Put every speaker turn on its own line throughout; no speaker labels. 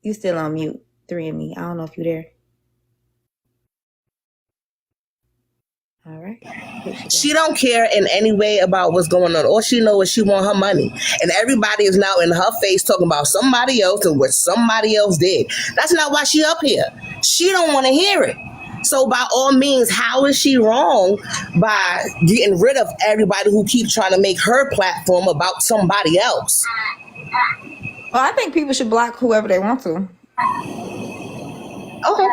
You still on mute, 3 and me. I don't know if you there. All right.
She don't care in any way about what's going on. All she knows is she want her money. And everybody is now in her face talking about somebody else and what somebody else did. That's not why she up here. She don't want to hear it. So by all means, how is she wrong by getting rid of everybody who keeps trying to make her platform about somebody else?
Well, I think people should block whoever they want to.
Okay.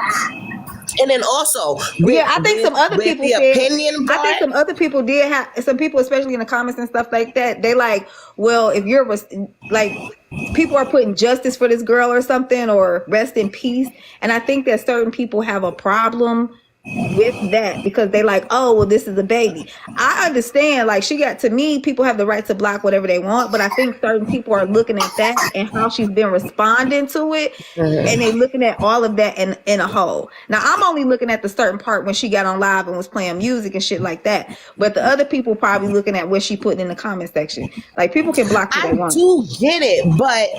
And then also,
I think some other people
said, opinion
I think some other people did have, some people, especially in the comments and stuff like that, they like, well, if you're like, people are putting justice for this girl or something, or rest in peace. And I think that certain people have a problem with that because they like, oh, well, this is a baby. I understand, like, to me, people have the right to block whatever they want, but I think certain people are looking at that and how she's been responding to it, and they looking at all of that in a whole. Now, I'm only looking at the certain part when she got on live and was playing music and shit like that, but the other people probably looking at what she put in the comment section. Like, people can block who they want.
I do get it, but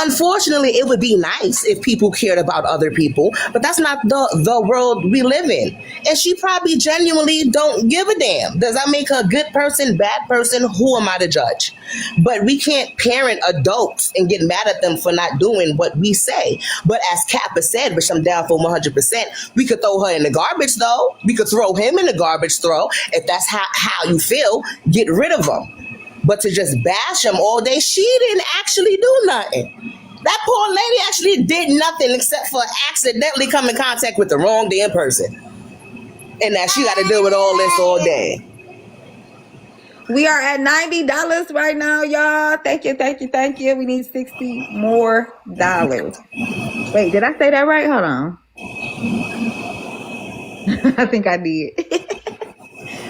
unfortunately, it would be nice if people cared about other people, but that's not the world we live in. And she probably genuinely don't give a damn. Does that make her a good person, bad person? Who am I to judge? But we can't parent adults and get mad at them for not doing what we say. But as Kappa said, which I'm down for 100%, we could throw her in the garbage, though. We could throw him in the garbage throw. If that's how you feel, get rid of him. But to just bash him all day, she didn't actually do nothing. That poor lady actually did nothing except for accidentally come in contact with the wrong damn person. And now she got to deal with all this all day.
We are at $90 right now, y'all. Thank you. We need $60 more. Wait, did I say that right? Hold on. I think I did.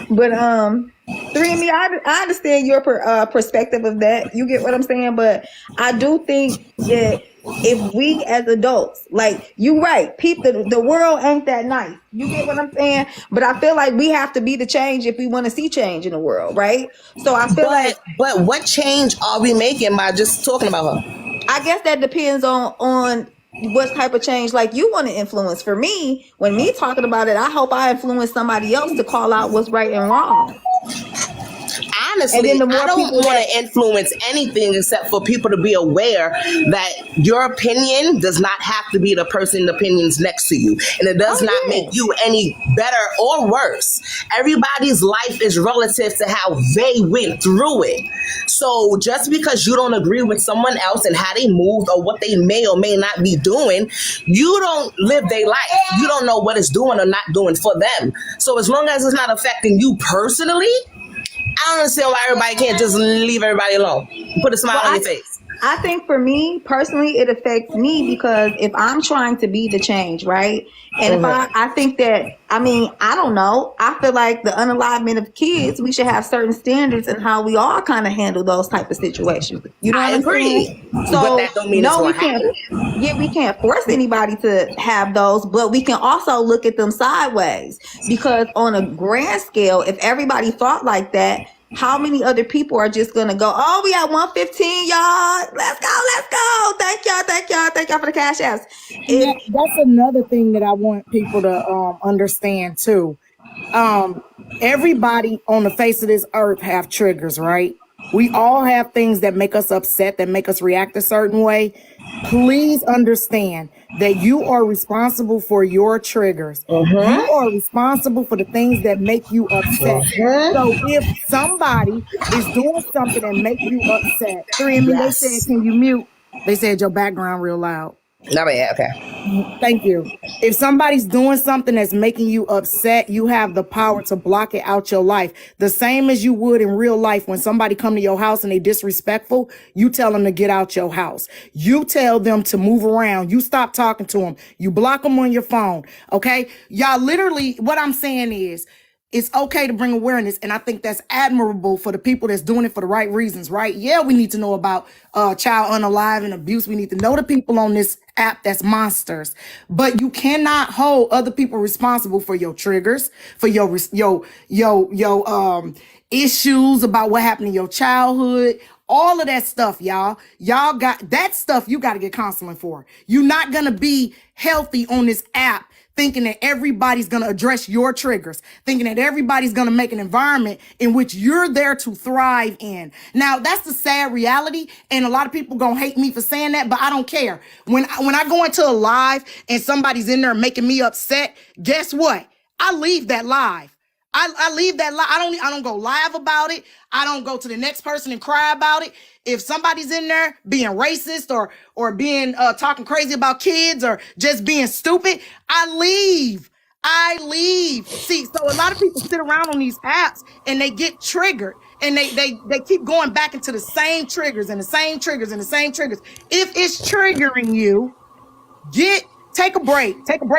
But 3andme, I understand your perspective of that. You get what I'm saying? But I do think that if we as adults, like, you right, people, the world ain't that nice. You get what I'm saying? But I feel like we have to be the change if we want to see change in the world, right? So I feel
but what change are we making by just talking about her?
I guess that depends on what type of change, like, you want to influence. For me, when me talking about it, I hope I influence somebody else to call out what's right and wrong.
Honestly, I don't want to influence anything except for people to be aware that your opinion does not have to be the person's opinions next to you. And it does not make you any better or worse. Everybody's life is relative to how they went through it. So just because you don't agree with someone else and how they moved or what they may or may not be doing, you don't live their life. You don't know what it's doing or not doing for them. So as long as it's not affecting you personally, I don't understand why everybody can't just leave everybody alone. Put a smile on your face.
I think for me personally, it affects me because if I'm trying to be the change, right? And if I think that, I mean, I don't know. I feel like the unalivement of kids, we should have certain standards in how we all kind of handle those type of situations. You know what I'm saying? So
but that don't mean we can't.
Yeah, we can't force anybody to have those, but we can also look at them sideways, because on a grand scale, if everybody thought like that, how many other people are just gonna go, oh, we at 115, y'all, let's go, thank y'all for the cash apps.
That's another thing that I want people to understand too. Everybody on the face of this earth have triggers, right? We all have things that make us upset, that make us react a certain way. Please understand that you are responsible for your triggers. You are responsible for the things that make you upset. So if somebody is doing something that makes you upset, 3andme, they said, can you mute? They said your background real loud.
No, yeah, okay.
Thank you. If somebody's doing something that's making you upset, you have the power to block it out your life. The same as you would in real life. When somebody come to your house and they disrespectful, you tell them to get out your house. You tell them to move around. You stop talking to them. You block them on your phone. Okay? Y'all, literally, what I'm saying is, it's okay to bring awareness, and I think that's admirable for the people that's doing it for the right reasons, right? Yeah, we need to know about child unalive and abuse. We need to know the people on this app that's monsters. But you cannot hold other people responsible for your triggers, for your issues about what happened in your childhood, All of that stuff, y'all got that stuff you got to get counseling for. You're not going to be healthy on this app thinking that everybody's going to address your triggers, thinking that everybody's going to make an environment in which you're there to thrive in. Now, that's the sad reality, and a lot of people going to hate me for saying that, but I don't care. When I go into a live and somebody's in there making me upset, guess what? I leave that live. I leave that live. I don't go live about it. I don't go to the next person and cry about it. If somebody's in there being racist or being talking crazy about kids or just being stupid, I leave. See, so a lot of people sit around on these apps and they get triggered and they keep going back into the same triggers and the same triggers and the same triggers. If it's triggering you, take a break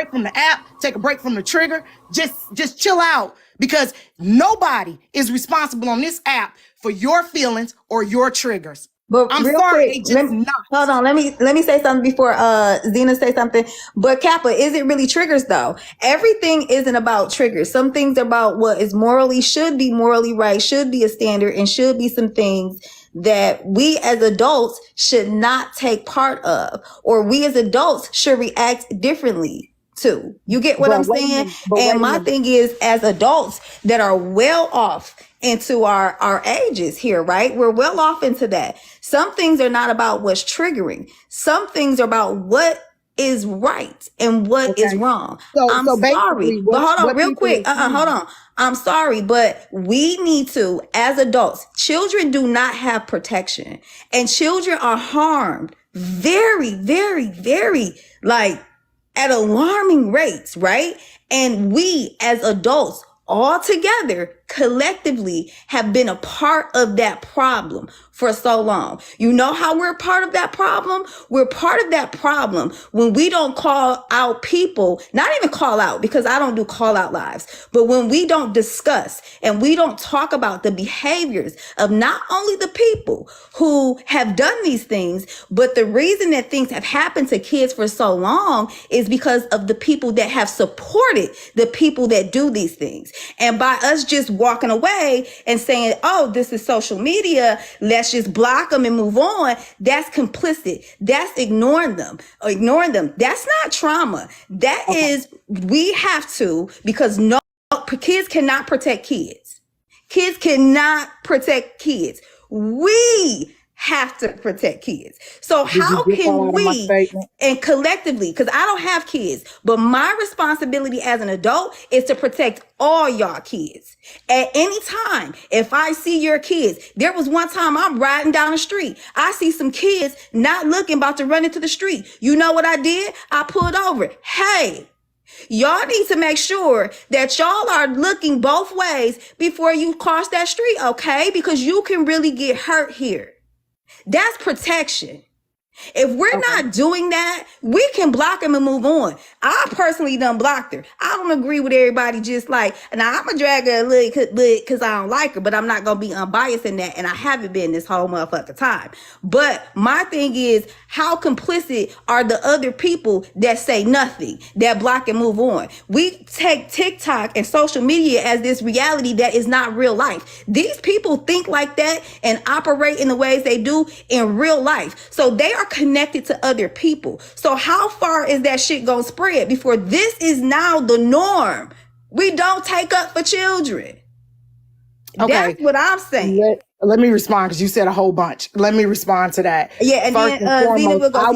from the app, take a break from the trigger, just chill out, because nobody is responsible on this app for your feelings or your triggers.
But
I'm
real
sorry,
quick,
they just not.
hold on. Let me say something before Zena say something. But Kappa, is it really triggers though? Everything isn't about triggers. Some things are about what is should be morally right, should be a standard, and should be some things that we as adults should not take part of, or we as adults should react differently to. You get what I'm saying? And my thing is, as adults that are well off into our ages here, right? We're well off into that. Some things are not about what's triggering. Some things are about what is right and what is wrong. I'm sorry, but hold on real quick. Hold on. I'm sorry, but we need to, as adults, children do not have protection, and children are harmed very, very, very, like, at alarming rates, right? And we as adults all together collectively have been a part of that problem for so long. You know how we're part of that problem? We're part of that problem when we don't call out people, not even call out, because I don't do call out lives, but when we don't discuss and we don't talk about the behaviors of not only the people who have done these things, but the reason that things have happened to kids for so long is because of the people that have supported the people that do these things. And by us just walking away and saying, oh, this is social media, let's just block them and move on, that's complicit. That's ignoring them. That's not trauma. That is, we have to, because kids cannot protect kids. Kids cannot protect kids. We have to protect kids. So how can we, and collectively, because I don't have kids, but my responsibility as an adult is to protect all y'all kids. At any time, if I see your kids, there was one time I'm riding down the street, I see some kids not looking, about to run into the street. You know what I did? I pulled over. Hey, y'all need to make sure that y'all are looking both ways before you cross that street, okay? Because you can really get hurt here. That's protection. If we're not doing that, we can block them and move on. I personally done blocked her. I don't agree with everybody just like, now I'm gonna drag her a little because I don't like her, but I'm not gonna be unbiased in that, and I haven't been this whole motherfucking time. But my thing is, how complicit are the other people that say nothing, that block and move on? We take TikTok and social media as this reality that is not real life. These people think like that and operate in the ways they do in real life. So they are connected to other people. So how far is that shit gonna spread before this is now the norm? We don't take up for children. Okay. That's what I'm saying.
Let me respond, because you said a whole bunch. Let me respond to that.
Yeah, and
first
then
and foremost,
Zena will go
I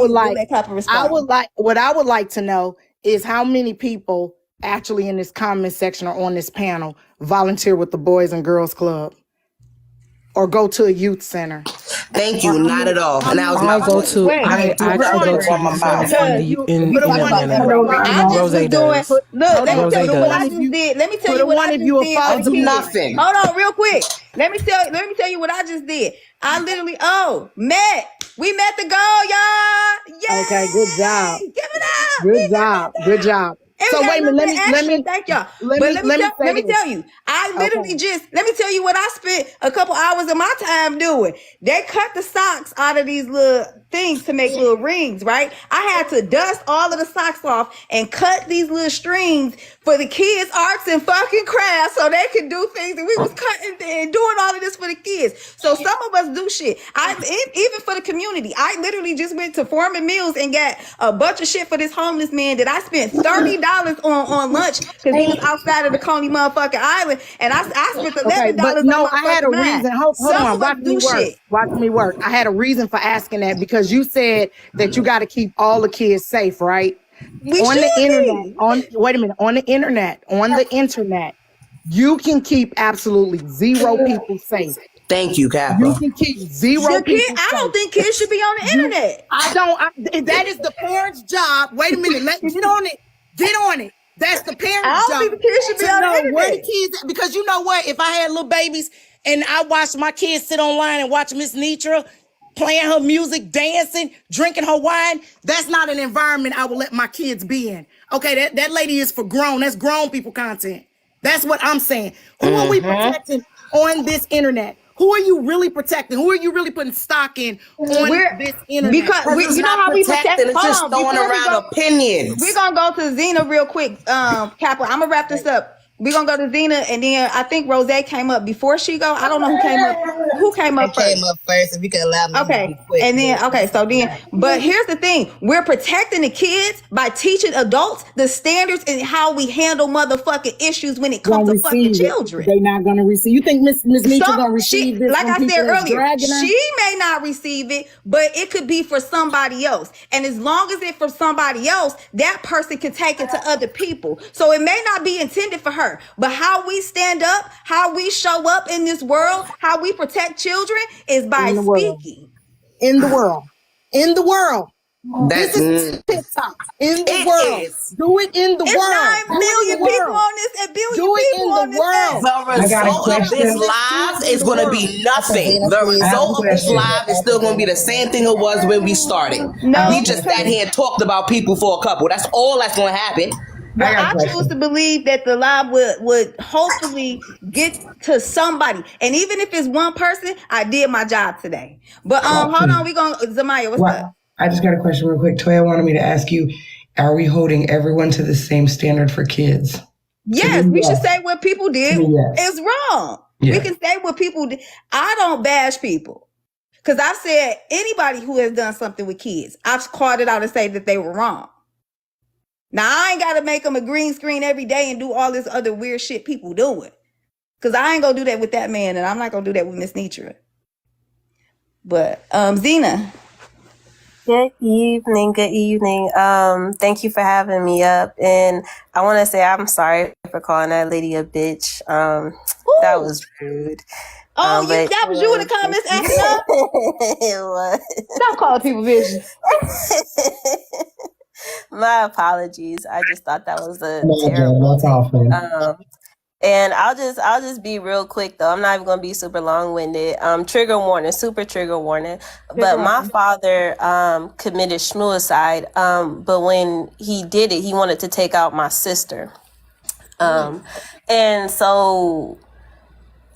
would
what
I would like to know is how many people actually in this comment section or on this panel volunteer with the Boys and Girls Club or go to a youth center.
Thank you, not at all. And I
I go to I actually go to
Rose does. Look, let me tell you what I just did. Let me tell you what I just did.
I'll do nothing.
Hold on, real quick. Let me tell you what I just did. I literally we met the goal, y'all. Yay!
Okay, good job.
Give it up.
Good job. So wait a minute, let me
thank y'all. Let me tell you, I literally just, let me tell you what I spent a couple hours of my time doing. They cut the socks out of these little things to make little rings, right? I had to dust all of the socks off and cut these little strings for the kids' arts and fucking crafts so they could do things. And we was cutting and doing all of this for the kids. So some of us do shit. Even for the community, I literally just went to Foreman Mills and got a bunch of shit for this homeless man that I spent $30 on lunch because he was outside of the Coney motherfucking island, and I spent $11
but no,
on
I had a
mine.
reason. Hold
Some
on,
of us do shit.
Watch me work. I had a reason for asking that because you said that you got to keep all the kids safe, right? On the internet, you can keep absolutely zero people safe.
Thank you, Kappa.
You can keep zero people safe.
I don't think kids should be on the internet.
That is the parent's job. Wait a minute. Get on it. Get on it. That's the parent's job.
I don't think the kids should be on the internet.
Where the kids, because you know what? If I had little babies and I watched my kids sit online and watch Miss Netra playing her music, dancing, drinking her wine, that's not an environment I would let my kids be in. Okay, that lady is for grown. That's grown people content. That's what I'm saying. Who are we protecting on this internet? Who are you really protecting? Who are you really putting stock in on this internet?
Because you know how we protect.
It's just throwing around opinions.
We're gonna go to Zena real quick, Kappa. I'm gonna wrap this up. We're gonna go to Zena, and then I think Rose came up before she go. I don't know who came up. Who came up first?
Came up first. If you could allow me to be quick.
And then but here's the thing: we're protecting the kids by teaching adults the standards and how we handle motherfucking issues when it comes to fucking children.
They're not gonna receive. You think Miss Netra gonna receive this?
Like I said earlier, she may not receive it, but it could be for somebody else. And as long as it's for somebody else, that person can take it to other people. So it may not be intended for her. But how we stand up, how we show up in this world, how we protect children is by speaking.
In the world.
This
is TikTok. In the world. Do it in the world.
It's 9 million people on this, a billion
do it
people
in
on
the
this.
world.
The result of this live is going to be nothing. The result of this live is still going to be the same thing it was when we started. We just sat here and talked about people for a couple. That's all that's going to happen.
But I choose to believe that the live would hopefully get to somebody. And even if it's one person, I did my job today. But hold on, Zamaya, what's up?
I just got a question real quick. Toya wanted me to ask you, are we holding everyone to the same standard for kids?
Yes, we should say what people did is wrong. Yeah. We can say what people did. I don't bash people. Because I've said anybody who has done something with kids, I've called it out and say that they were wrong. Now, I ain't got to make them a green screen every day and do all this other weird shit people doing. Because I ain't going to do that with that man, and I'm not going to do that with Miss Netra. But, Zena.
Good evening. Thank you for having me up. And I want to say I'm sorry for calling that lady a bitch. That was rude.
Oh, that was you in the comments acting up?
It was.
Stop calling people bitches.
My apologies. I just thought that was a terrible.
That's awful.
And I'll just be real quick though. I'm not even gonna be super long-winded. Super trigger warning. But my father committed suicide. But when he did it, he wanted to take out my sister. And so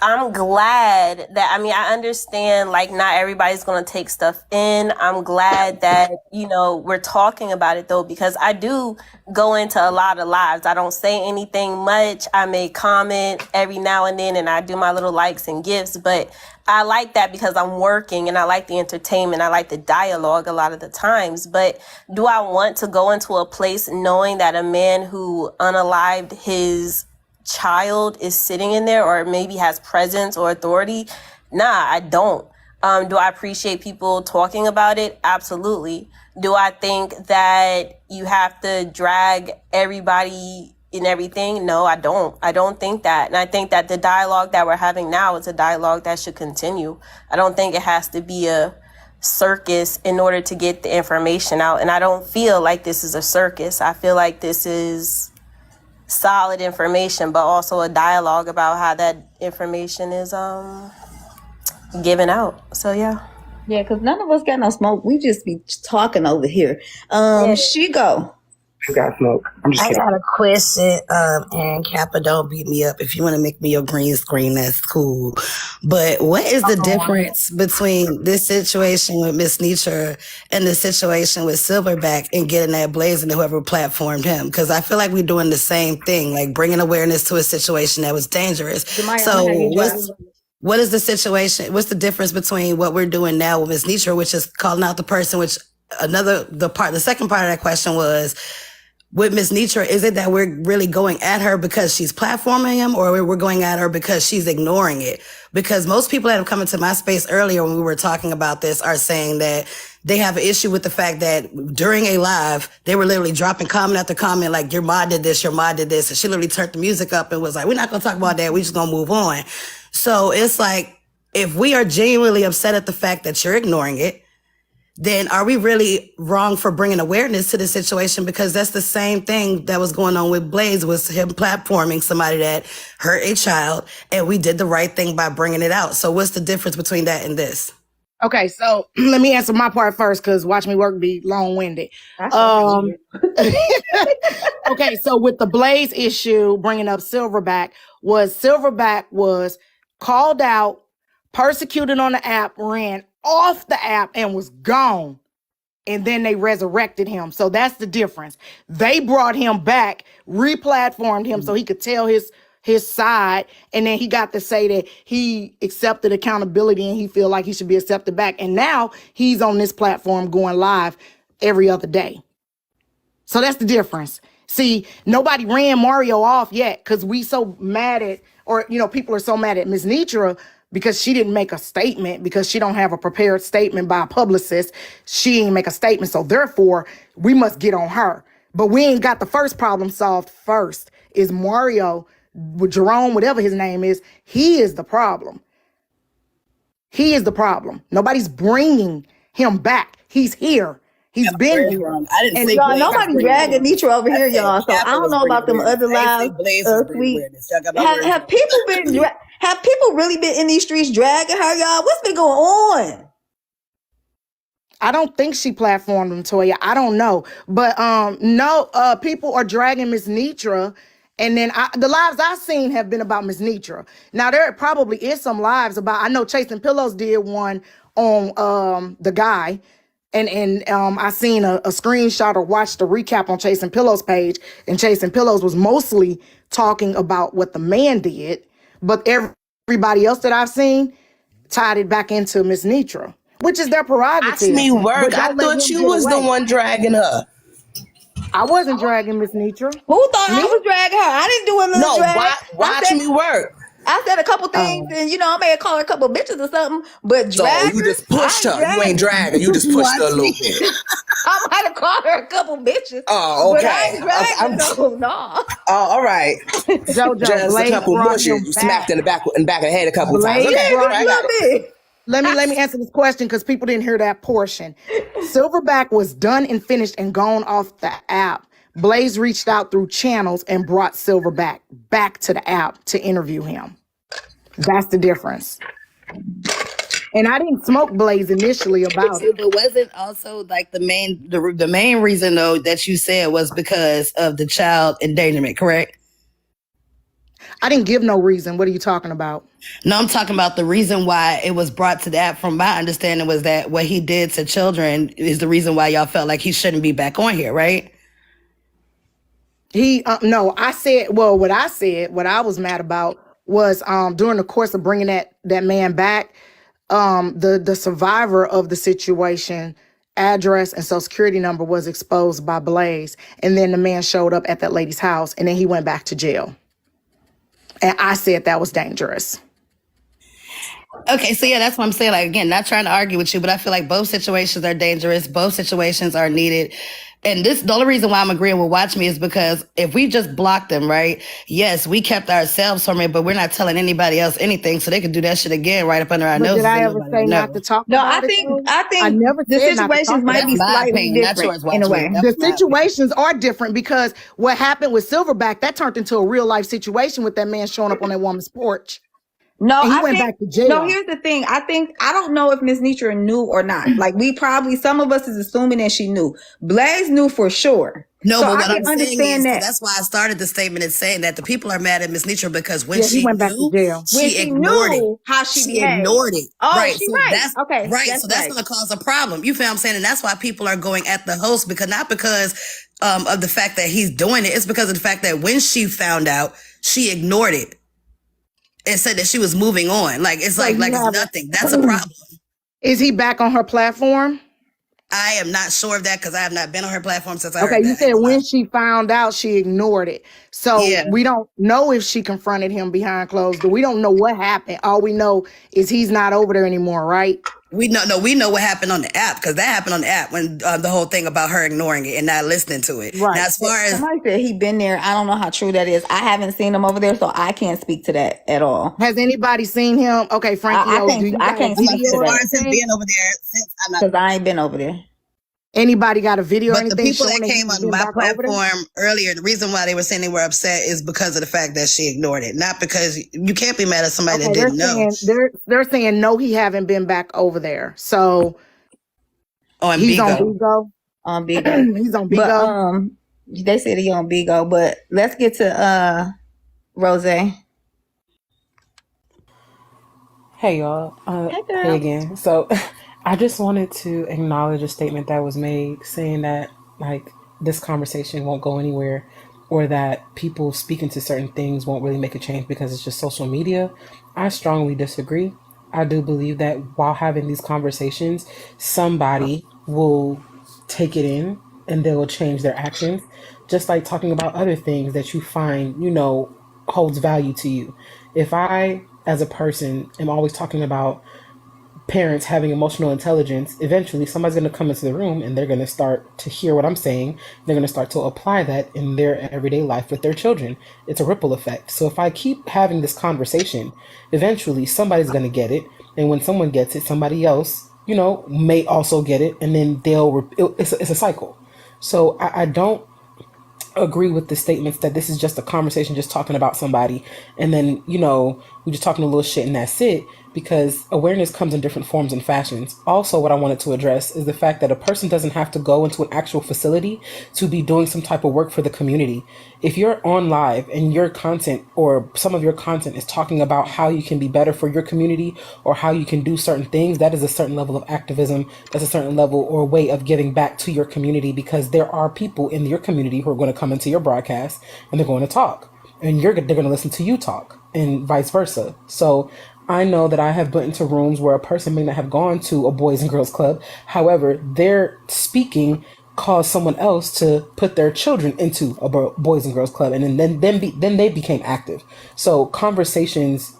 I'm glad that, I understand like not everybody's going to take stuff in. I'm glad that, we're talking about it though, because I do go into a lot of lives. I don't say anything much. I may comment every now and then and I do my little likes and gifts, but I like that because I'm working and I like the entertainment. I like the dialogue a lot of the times, but do I want to go into a place knowing that a man who unalived his child is sitting in there or maybe has presence or authority? Nah, I don't. Do I appreciate people talking about it? Absolutely. Do I think that you have to drag everybody in everything? No, I don't. I don't think that. And I think that the dialogue that we're having now is a dialogue that should continue. I don't think it has to be a circus in order to get the information out. And I don't feel like this is a circus. I feel like this is solid information, but also a dialogue about how that information is given out. So yeah,
because none of us got no smoke. We just be talking over here. She go.
You got smoke. I'm just
I
kidding.
got a question, and Kappa, don't beat me up. If you want to make me your green screen, that's cool. But what is the difference between this situation with Miss Netra and the situation with Silverback and getting that blazing to whoever platformed him? Because I feel like we're doing the same thing, like bringing awareness to a situation that was dangerous. So what is the situation? What's the difference between what we're doing now with Miss Netra, which is calling out the person, which the second part of that question was, with Miss Netra, is it that we're really going at her because she's platforming him, or we're going at her because she's ignoring it? Because most people that have come into my space earlier when we were talking about this are saying that they have an issue with the fact that during a live, they were literally dropping comment after comment like, your mod did this, your mod did this. And she literally turned the music up and was like, we're not going to talk about that. We're just going to move on. So it's like, if we are genuinely upset at the fact that you're ignoring it, then are we really wrong for bringing awareness to the situation? Because that's the same thing that was going on with Blaze, was him platforming somebody that hurt a child, and we did the right thing by bringing it out. So what's the difference between that and this?
Okay, so let me answer my part first, because Watch Me Work be long-winded. Okay, so with the Blaze issue, bringing up Silverback was called out, persecuted on the app, ran off the app, and was gone. And then they resurrected him. So that's the difference. They brought him back, replatformed him so he could tell his side, and then he got to say that he accepted accountability and he feel like he should be accepted back. And now he's on this platform going live every other day. So that's the difference. See, nobody ran Mario off yet because we so mad at, or, people are so mad at Ms. Netra because she didn't make a statement, because she don't have a prepared statement by a publicist. She ain't make a statement. So therefore, we must get on her. But we ain't got the first problem solved first. Is Mario, Jerome, whatever his name is, he is the problem. He is the problem. Nobody's bringing him back. He's here. He's been here.
I didn't
And
say
y'all,
Blaze
nobody dragging Netra over here, y'all. So I don't know about them other lives. Have people really been in these streets dragging her, y'all? What's been going on?
I don't think she platformed him, Toya. I don't know. But no, people are dragging Miss Netra. And then the lives I've seen have been about Miss Netra. Now, there probably is some lives about, I know Chasing Pillows did one on the guy. And I seen a screenshot or watched a recap on Chasing Pillows page. And Chasing Pillows was mostly talking about what the man did. But everybody else that I've seen tied it back into Miss Netra, which is their prerogative.
Watchmework. I thought you was the one dragging her.
I wasn't dragging Miss Netra.
Who thought I was dragging her? I didn't do a little drag.
Watchmework.
I said a couple things, and I may have called her a couple bitches or something, but drag
So you just pushed her. You ain't dragging. You just pushed her a little bit.
I might have called her a couple bitches.
Oh, okay.
But I ain't dragging no.
Oh, all right.
JoJo,
just a couple mushes. You smacked in the back of the head a couple times. Okay,
Let me answer this question because people didn't hear that portion. Silverback was done and finished and gone off the app. Blaze reached out through channels and brought Silverback back to the app to interview him. That's the difference. And I didn't smoke Blaze initially about it.
But wasn't also like the main reason though that you said was because of the child endangerment, correct?
I didn't give no reason. What are you talking about?
No, I'm talking about the reason why it was brought to that. From my understanding was that what he did to children is the reason why y'all felt like he shouldn't be back on here, right?
No, I said, well, what I was mad about was during the course of bringing that man back, the survivor of the situation, address and social security number was exposed by Blaze. And then the man showed up at that lady's house and then he went back to jail. And I said that was dangerous.
Okay, so yeah, that's what I'm saying. Like, again, not trying to argue with you, but I feel like both situations are dangerous. Both situations are needed. And the only reason why I'm agreeing with Watch Me is because if we just blocked them, right? Yes, we kept ourselves from it, but we're not telling anybody else anything, so they could do that shit again right up under our noses.
Did I ever say not to talk about it?
I think the situations might be slightly different in a way.
The situations are different because what happened with Silverback, that turned into a real life situation with that man showing up on that woman's porch.
No,
I went back to jail.
No, here's the thing. I don't know if Miss Netra knew or not. Like some of us is assuming that she knew. Blaze knew for sure.
No,
So
but
I
what I'm
can
saying
understand
is,
that.
that's why I started the statement in saying that the people are mad at Miss Nitra because when
Yeah, he
she
went back to
knew,
jail.
When
she
she
ignored it.
knew how she
She
behaved.
ignored it.
Oh,
Right.
she
So
right.
that's
Okay,
right.
that's
So that's
right.
going to cause a problem. You feel what I'm saying? And that's why people are going at the host because not because of the fact that he's doing it. It's because of the fact that when she found out, she ignored it and said that she was moving on. Like it's
So
like
you
it's
haven't.
nothing. That's a problem.
Is he back on her platform?
I am not sure of that because I have not been on her platform since I
Okay,
heard
you
that. I
said
ain't gonna lie.
when she found out, she ignored it. So
Yeah.
we don't know if she confronted him behind closed doors. We don't know what happened. All we know is he's not over there anymore, right?
We know what happened on the app because that happened on the app when the whole thing about her ignoring it and not listening to it.
Right.
Now, as far as
Somebody said he been there. I don't know how true that is. I haven't seen him over there, so I can't speak to that at all.
Has anybody seen him? Okay, Frankie,
I
do you got a
can't
I'm
speak
like,
video
to
as
or
far
that
as him
anything?
being over there, since I'm not.
because I ain't been over there.
Anybody got a video or
But the
anything
people
showing
that
that
came
he's
on
been
my
back over there?
platform earlier, the reason why they were saying they were upset is because of the fact that she ignored it, not because you can't be mad at somebody
Okay,
that
they're
didn't know.
saying they're saying no, he haven't been back over there. So
On
he's on
Bigo.
Bigo.
On Bigo.
He's on
But
Bigo.
they said he on Bigo, but let's get to Rose. Hey
Hey y'all.
girl.
Hey again. So I just wanted to acknowledge a statement that was made saying that like this conversation won't go anywhere or that people speaking to certain things won't really make a change because it's just social media. I strongly disagree. I do believe that while having these conversations, somebody will take it in and they will change their actions. Just like talking about other things that you find, holds value to you. If I, as a person, am always talking about parents having emotional intelligence, eventually somebody's going to come into the room and they're going to start to hear what I'm saying. They're going to start to apply that in their everyday life with their children. It's a ripple effect. So if I keep having this conversation, eventually somebody's going to get it. And when someone gets it, somebody else, may also get it. And then it's a cycle. So I don't agree with the statements that this is just a conversation just talking about somebody and then we're just talking a little shit and that's it, because awareness comes in different forms and fashions. Also, what I wanted to address is the fact that a person doesn't have to go into an actual facility to be doing some type of work for the community. If you're on live and your content or some of your content is talking about how you can be better for your community or how you can do certain things, that is a certain level of activism. That's a certain level or way of giving back to your community, because there are people in your community who are going to come into your broadcast and they're going to talk and they're going to listen to you talk and vice versa. So I know that I have been into rooms where a person may not have gone to a boys and girls club. However, their speaking caused someone else to put their children into a boys and girls club, and then they became active. So conversations,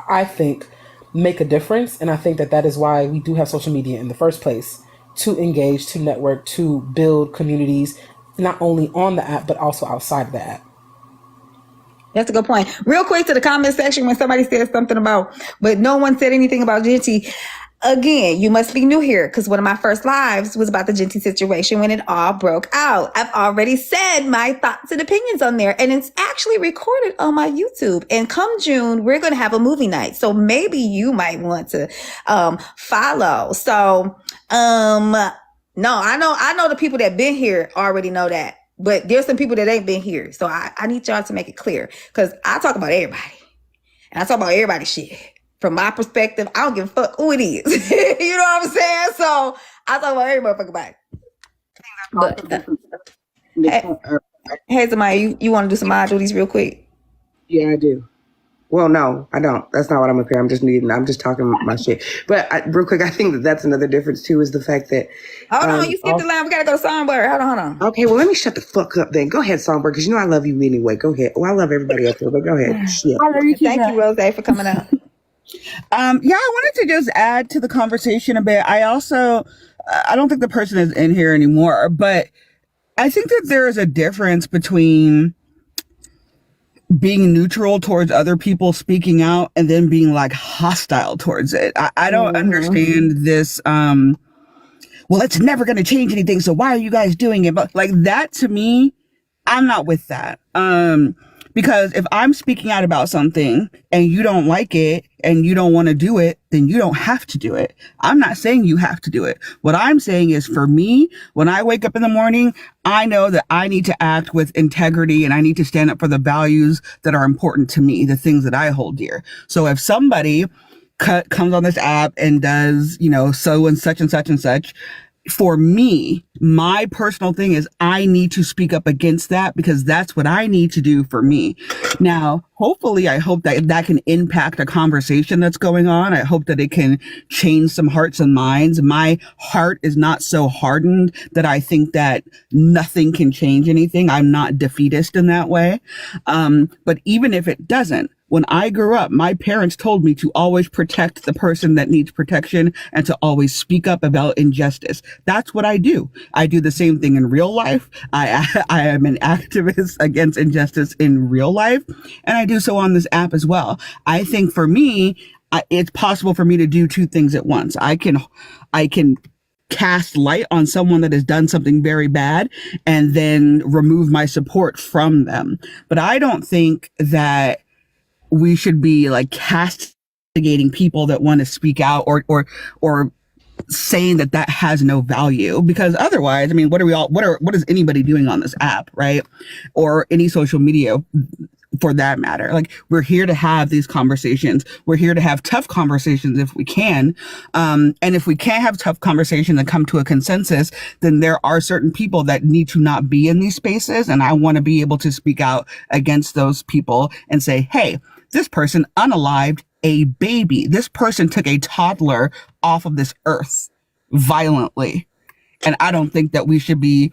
I think make a difference, and I think that is why we do have social media in the first place, to engage, to network, to build communities, not only on the app but also outside of the app.
That's a good point. Real quick to the comment section when somebody says something about, but no one said anything about Genty. Again, you must be new here because one of my first lives was about the Genty situation when it all broke out. I've already said my thoughts and opinions on there, and it's actually recorded on my YouTube. And come June, we're going to have a movie night. So maybe you might want to follow. So no, I know the people that been here already know that. But there's some people that ain't been here. So I need y'all to make it clear. Because I talk about everybody. And I talk about everybody's shit. From my perspective, I don't give a fuck who it is. You know what I'm saying? So I talk about every motherfucking body. But hey, Zamaya, you want to do some mod duties real quick?
Yeah, I do. Well, no, I don't. That's not what I'm up here. I'm just talking my shit. But real quick, I think that's another difference too, is the fact that.
Hold on, you skipped the line. We got to go to Songbird. Hold on.
Okay, well, let me shut the fuck up then. Go ahead, Songbird, because I love you anyway. Go ahead. Well, I love everybody up here, but go ahead. Shit.
Thank you, Rose, for coming out.
I wanted to just add to the conversation a bit. I don't think the person is in here anymore, but I think that there is a difference between being neutral towards other people speaking out and then being like hostile towards it. I don't understand this. Well, it's never going to change anything. So why are you guys doing it? But like that, to me, I'm not with that. Because if I'm speaking out about something and you don't like it and you don't want to do it, then you don't have to do it. I'm not saying you have to do it. What I'm saying is, for me, when I wake up in the morning, I know that I need to act with integrity and I need to stand up for the values that are important to me, the things that I hold dear. So if somebody comes on this app and does, so and such and such and such, for me, my personal thing is I need to speak up against that because that's what I need to do for me. Now, hopefully, I hope that can impact a conversation that's going on. I hope that it can change some hearts and minds. My heart is not so hardened that I think that nothing can change anything. I'm not defeatist in that way. But even if it doesn't, when I grew up, my parents told me to always protect the person that needs protection and to always speak up about injustice. That's what I do. I do the same thing in real life. I am an activist against injustice in real life, and I do so on this app as well. I think for me, it's possible for me to do two things at once. I can cast light on someone that has done something very bad and then remove my support from them. But I don't think that we should be like castigating people that want to speak out or saying that has no value, because otherwise, I mean, what is anybody doing on this app, right? Or any social media for that matter? Like, we're here to have these conversations. We're here to have tough conversations if we can. And if we can't have tough conversations and come to a consensus, then there are certain people that need to not be in these spaces. And I want to be able to speak out against those people and say, hey, this person unalived a baby. This person took a toddler off of this earth violently. And I don't think that we should be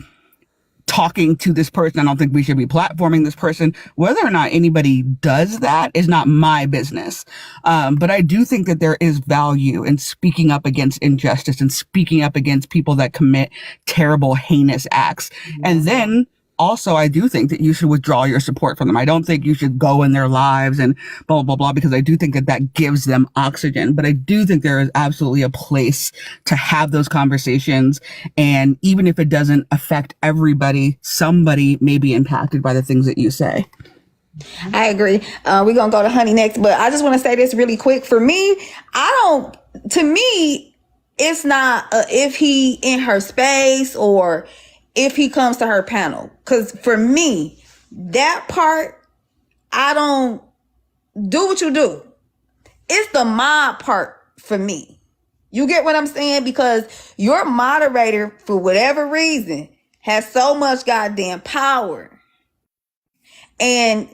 talking to this person. I don't think we should be platforming this person. Whether or not anybody does that is not my business. But I do think that there is value in speaking up against injustice and speaking up against people that commit terrible, heinous acts. And then also, I do think that you should withdraw your support from them. I don't think you should go in their lives and blah, blah, blah, because I do think that gives them oxygen. But I do think there is absolutely a place to have those conversations. And even if it doesn't affect everybody, somebody may be impacted by the things that you say.
I agree. We're going to go to Honey next, but I just want to say this really quick. For me, to me, it's not if he in her space or if he comes to her panel. Because for me, that part, I don't do what you do. It's the mod part for me. You get what I'm saying? Because your moderator, for whatever reason, has so much goddamn power. And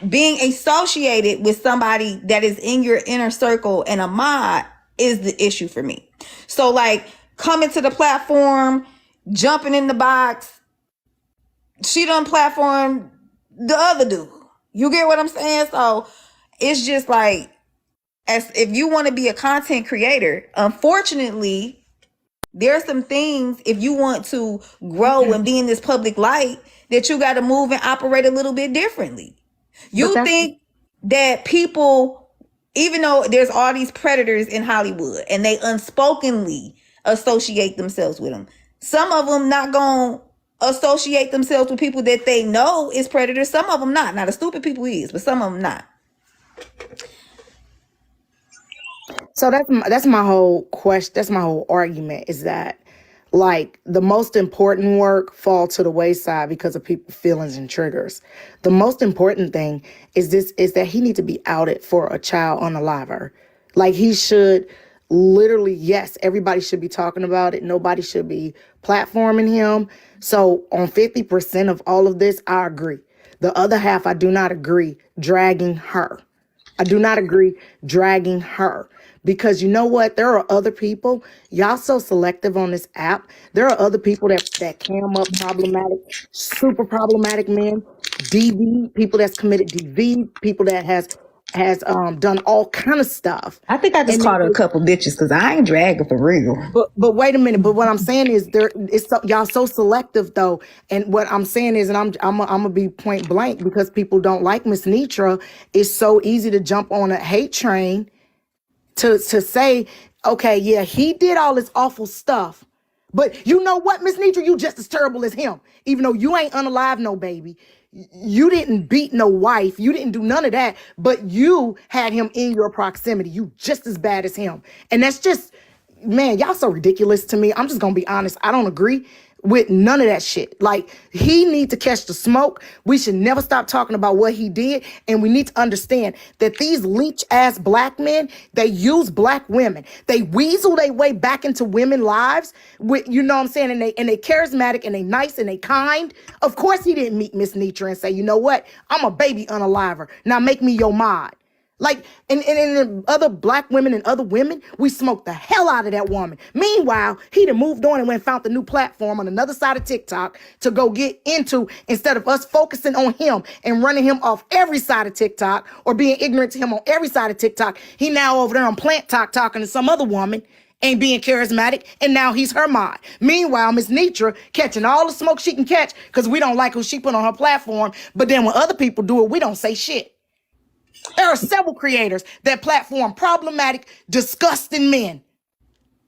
being associated with somebody that is in your inner circle and a mod is the issue for me. So like coming to the platform, jumping in the box, she done platform the other dude. You get what I'm saying? So it's just like, as if you want to be a content creator, unfortunately, there are some things, if you want to grow and be in this public light, that you got to move and operate a little bit differently. You think that people, even though there's all these predators in Hollywood and they unspokenly associate themselves with them, some of them not going to associate themselves with people that they know is predators. Some of them not. Now, the stupid people is, but some of them not.
So that's my whole question. That's my whole argument, is that like the most important work fall to the wayside because of people's feelings and triggers. The most important thing is that he need to be outed for a child unaliver. Like, he should literally, yes, everybody should be talking about it. Nobody should be platforming him. So on 50% of all of this, I agree. The other half, I do not agree dragging her. I do not agree dragging her. Because you know what? There are other people. Y'all so selective on this app. There are other people that cam up problematic, super problematic men, DV, people that's committed DV, people that has done all kind of stuff.
I think I just called her a couple bitches because I ain't dragging for real.
But wait a minute. But what I'm saying is y'all so selective though. And what I'm saying is, and I'm gonna be point blank, because people don't like Miss Netra. It's so easy to jump on a hate train to say, okay, yeah, he did all this awful stuff, But you know what, Miss Netra, you just as terrible as him. Even though you ain't unalive no baby. You didn't beat no wife. You didn't do none of that. But you had him in your proximity. You just as bad as him. And that's just, man, y'all so ridiculous to me. I'm just gonna be honest. I don't agree with none of that shit. Like, he need to catch the smoke. We should never stop talking about what he did. And we need to understand that these leech ass black men, they use black women. They weasel their way back into women's lives with, you know what I'm saying? And they charismatic and they nice and they kind. Of course he didn't meet Miss Netra and say, you know what? I'm a baby unaliver. Now make me your mod. Like, and the other black women and other women, we smoked the hell out of that woman. Meanwhile, he done moved on and went and found the new platform on another side of TikTok to go get into, instead of us focusing on him and running him off every side of TikTok or being ignorant to him on every side of TikTok. He now over there on Plant Talk talking to some other woman, ain't being charismatic, and now he's her mod. Meanwhile, Miss Netra catching all the smoke she can catch because we don't like who she put on her platform, but then when other people do it, we don't say shit. There are several creators that platform problematic, disgusting men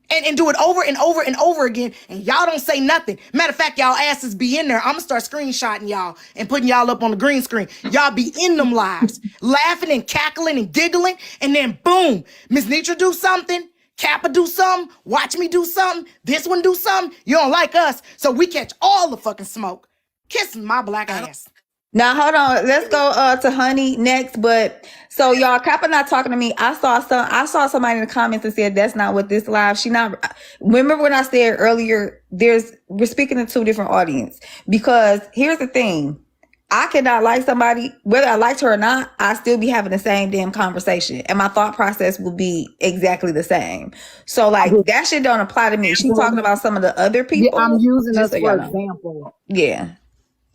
and do it over and over and over again, and y'all don't say nothing. Matter of fact, y'all asses be in there. I'm gonna start screenshotting y'all and putting y'all up on the green screen. Y'all be in them lives, laughing and cackling and giggling, and then boom, Miss Netra do something, Kappa do something, Watch Me do something, this one do something. You don't like us, so we catch all the fucking smoke. Kiss my black ass.
Now hold on, let's go to Honey next. But so y'all, Kappa not talking to me. I saw somebody in the comments and said that's not what this live. She not. Remember when I said earlier? We're speaking to two different audience, because here's the thing: I cannot like somebody whether I liked her or not. I still be having the same damn conversation, and my thought process will be exactly the same. So like that shit don't apply to me. She's talking about some of the other people.
Yeah, I'm using
just
us
so
for
y'all know.
example.
Yeah,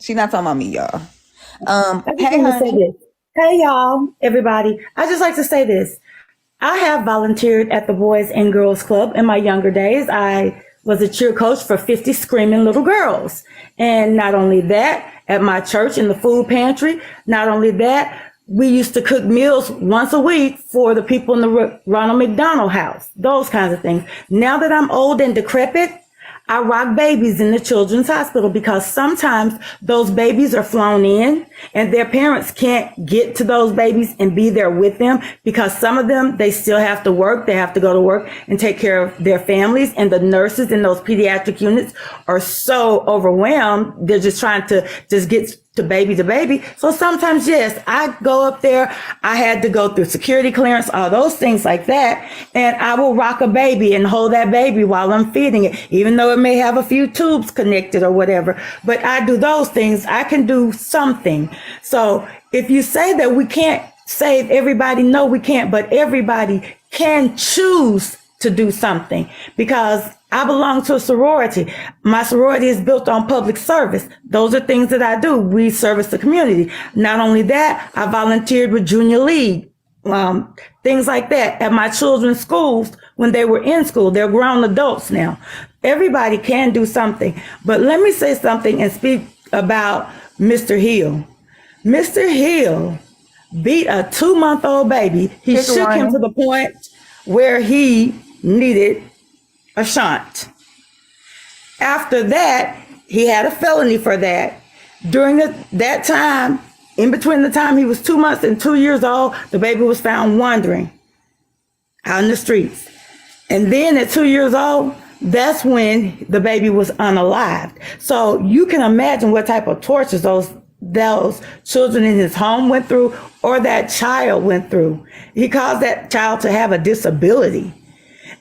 she not talking about me, y'all.
I just
Hey,
want to say
honey.
this. Hey, y'all, everybody. I just like to say this. I have volunteered at the Boys and Girls Club in my younger days. I was a cheer coach for 50 screaming little girls. And not only that, at my church in the food pantry, not only that, we used to cook meals once a week for the people in the Ronald McDonald House, those kinds of things. Now that I'm old and decrepit, I rock babies in the children's hospital because sometimes those babies are flown in and their parents can't get to those babies and be there with them because some of them, they still have to work. They have to go to work and take care of their families. And the nurses in those pediatric units are so overwhelmed. They're just trying to just get to baby. So sometimes, yes, I go up there. I had to go through security clearance, all those things like that. And I will rock a baby and hold that baby while I'm feeding it, even though it may have a few tubes connected or whatever. But I do those things. I can do something. So if you say that we can't save everybody, no, we can't. But everybody can choose to do something because I belong to a sorority. My sorority is built on public service. Those are things that I do. We service the community. Not only that, I volunteered with Junior League, things like that at my children's schools when they were in school. They're grown adults now. Everybody can do something. But let me say something and speak about Mr. Hill. Mr. Hill beat a 2-month-old baby. He shook him to the point where he needed a shunt. After that, he had a felony for that. During that time, in between the time he was 2 months and 2 years old, the baby was found wandering out in the streets. And then at 2 years old, that's when the baby was unalived. So you can imagine what type of tortures those children in his home went through or that child went through. He caused that child to have a disability.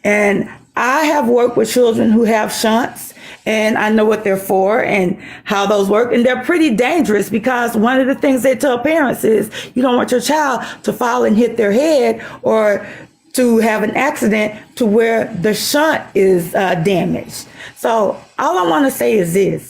And I have worked with children who have shunts, and I know what they're for and how those work. And they're pretty dangerous because one of the things they tell parents is you don't want your child to fall and hit their head or to have an accident to where the shunt is damaged. So all I want to say is this.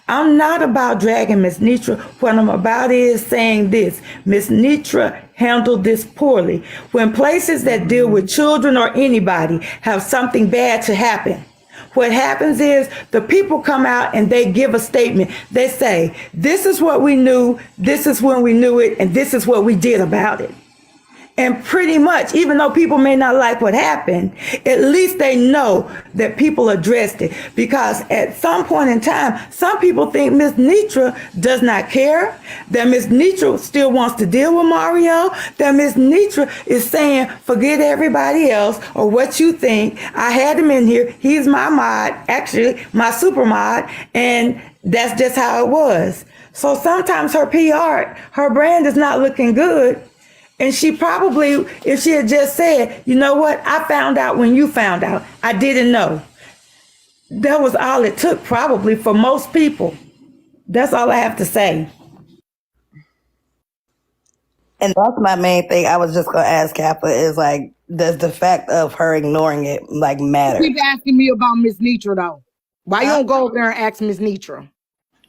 I'm not about dragging Miss Netra. What I'm about is saying this. Miss Netra handled this poorly. When places that deal with children or anybody have something bad to happen, what happens is the people come out and they give a statement. They say, this is what we knew, this is when we knew it, and this is what we did about it. And pretty much, even though people may not like what happened, at least they know that people addressed it. Because at some point in time, some people think Miss Netra does not care, that Miss Netra still wants to deal with Mario, that Miss Netra is saying, forget everybody else or what you think. I had him in here. He's my mod, actually my super mod, and that's just how it was. So sometimes her PR, her brand is not looking good. And she probably, if she had just said, you know what, I found out when you found out, I didn't know. That was all it took probably for most people. That's all I have to say.
And that's my main thing. I was just gonna ask Kappa is like, does the fact of her ignoring it like matter?
Keep asking me about Miss Netra though. Why you don't go over there and ask Miss Netra?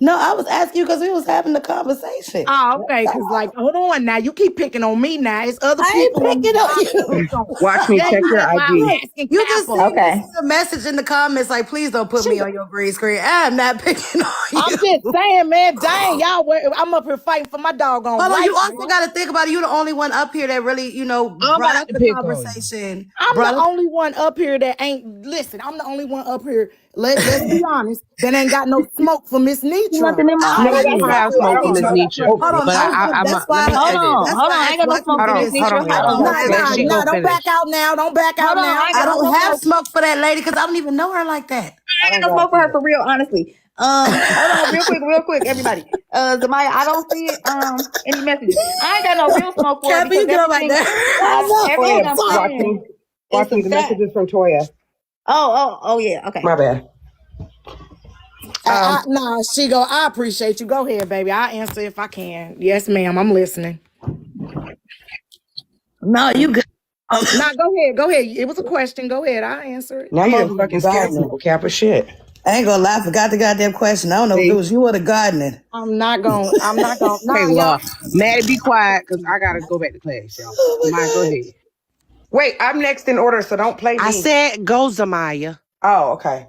No, I was asking you because we was having a conversation.
Oh, okay. Because like, hold on now. You keep picking on me now. It's other
I ain't
people.
picking on you.
Watch me check your IG.
You just sent
Okay.
me a message in the comments like, please don't put me on your green screen. I'm not picking on you.
I'm just saying, man. Dang, y'all. I'm up here fighting for my doggone
Hold on,
life.
you also got to think about it. You're the only one up here that really, brought up the conversation.
I'm the only one up here that ain't. Listen, I'm the only one up here. Let's be honest. That ain't got no smoke for Miss Netra.
No, that's
I have smoke for Miss Netra.
Hold on,
But
that's why.
let me say this.
Hold on. I ain't got no smoke for Miss Netra.
No, don't back out now. Don't back out now.
I don't have smoke for that lady because I don't even know her like that.
I ain't got no smoke for her for real, honestly. Hold on, real quick, everybody. Zamaya, I don't see any messages. I ain't got no real smoke for her
Can't be
because
girl like that.
everything I'm saying
Watch me. The message is from Toya.
Oh, yeah, okay.
My bad.
Nah, she go. I appreciate you. Go ahead, baby. I'll answer if I can. Yes, ma'am. I'm listening.
No, you good.
Nah, go ahead. Go ahead. It was a question. Go ahead. I'll answer it.
Now you done fucking scared people, Kappa. Shit.
I ain't gonna lie, I forgot the goddamn question. I don't know if it was you or the gardener.
I'm not gonna.
Okay, well, Maddie, be quiet because I gotta go back to class, y'all. Maya, go ahead.
Wait, I'm next in order, so don't play me.
I said go, Zamaya.
Oh, okay.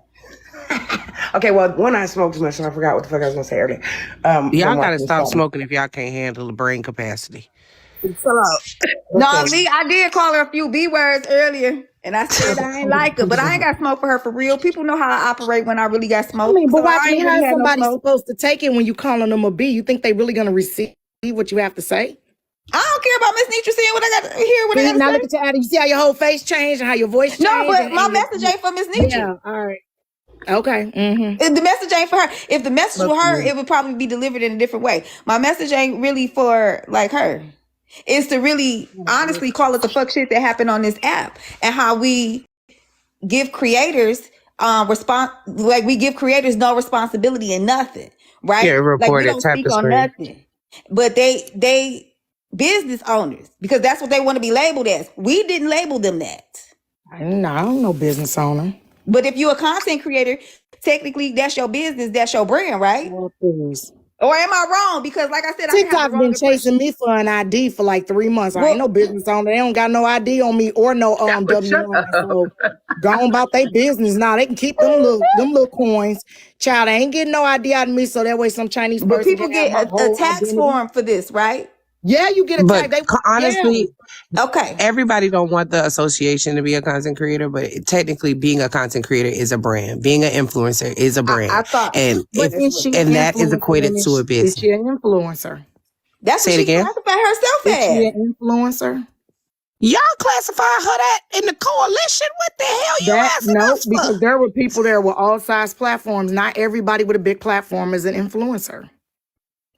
Okay, well, when I smoked too much, and I forgot what the fuck I was gonna say earlier.
Y'all gotta stop smoking if y'all can't handle the brain capacity.
No, me, I did call her a few B words earlier, and I said I ain't like her, but I ain't got smoke for her for real. People know how I operate when I really got smoke.
I mean, but
so
watch
I
me.
ain't
How
really had no
somebody
smoke.
supposed to take it when you calling them a B? You think they really gonna receive what you have to say?
I don't care about Miss Netra saying what I got to hear. What I got to
Now
say.
look at your attitude. You see how your whole face changed and how your voice changed?
No, but
and
my message ain't for Miss Netra.
Yeah, all right. Okay. Mm-hmm.
If the message ain't for her. If the message were her, it would probably be delivered in a different way. My message ain't really for like her. It's to really honestly call it the fuck shit that happened on this app and how we give creators we give creators no responsibility in nothing, right?
Yeah,
Like we
report it,
don't
tap
speak
the
on
screen.
nothing. But they business owners because that's what they want to be labeled as. We didn't label them that.
No, I don't know business owner.
But if you're a content creator, technically that's your business, that's your brand, right?
Well, please.
Or am I wrong? Because like I said, I have
TikTok's
the
been
wrong
chasing me for an ID for like 3 months. I
Well-
ain't no business owner. They don't got no ID on me or no W9. So go on about their business now. They can keep them little coins. Child, they ain't getting no ID out of me. So that way some Chinese
But
person
people
can have
get
my
a
whole
tax
identity.
form for this, right?
Yeah, you get a
But
tax.
honestly,
Okay.
everybody don't want the association to be a content creator, but technically being a content creator is a brand. Being an influencer is a brand.
I thought,
and
But is she an
and that is
influencer?
equated to a
Is
business.
she an influencer?
that's
Say
what
it
she
again?
classified herself
Is she
as.
an influencer?
Y'all classify her that in the coalition? What the hell you asking us for?
Because there were people there with all size platforms. Not everybody with a big platform is an influencer.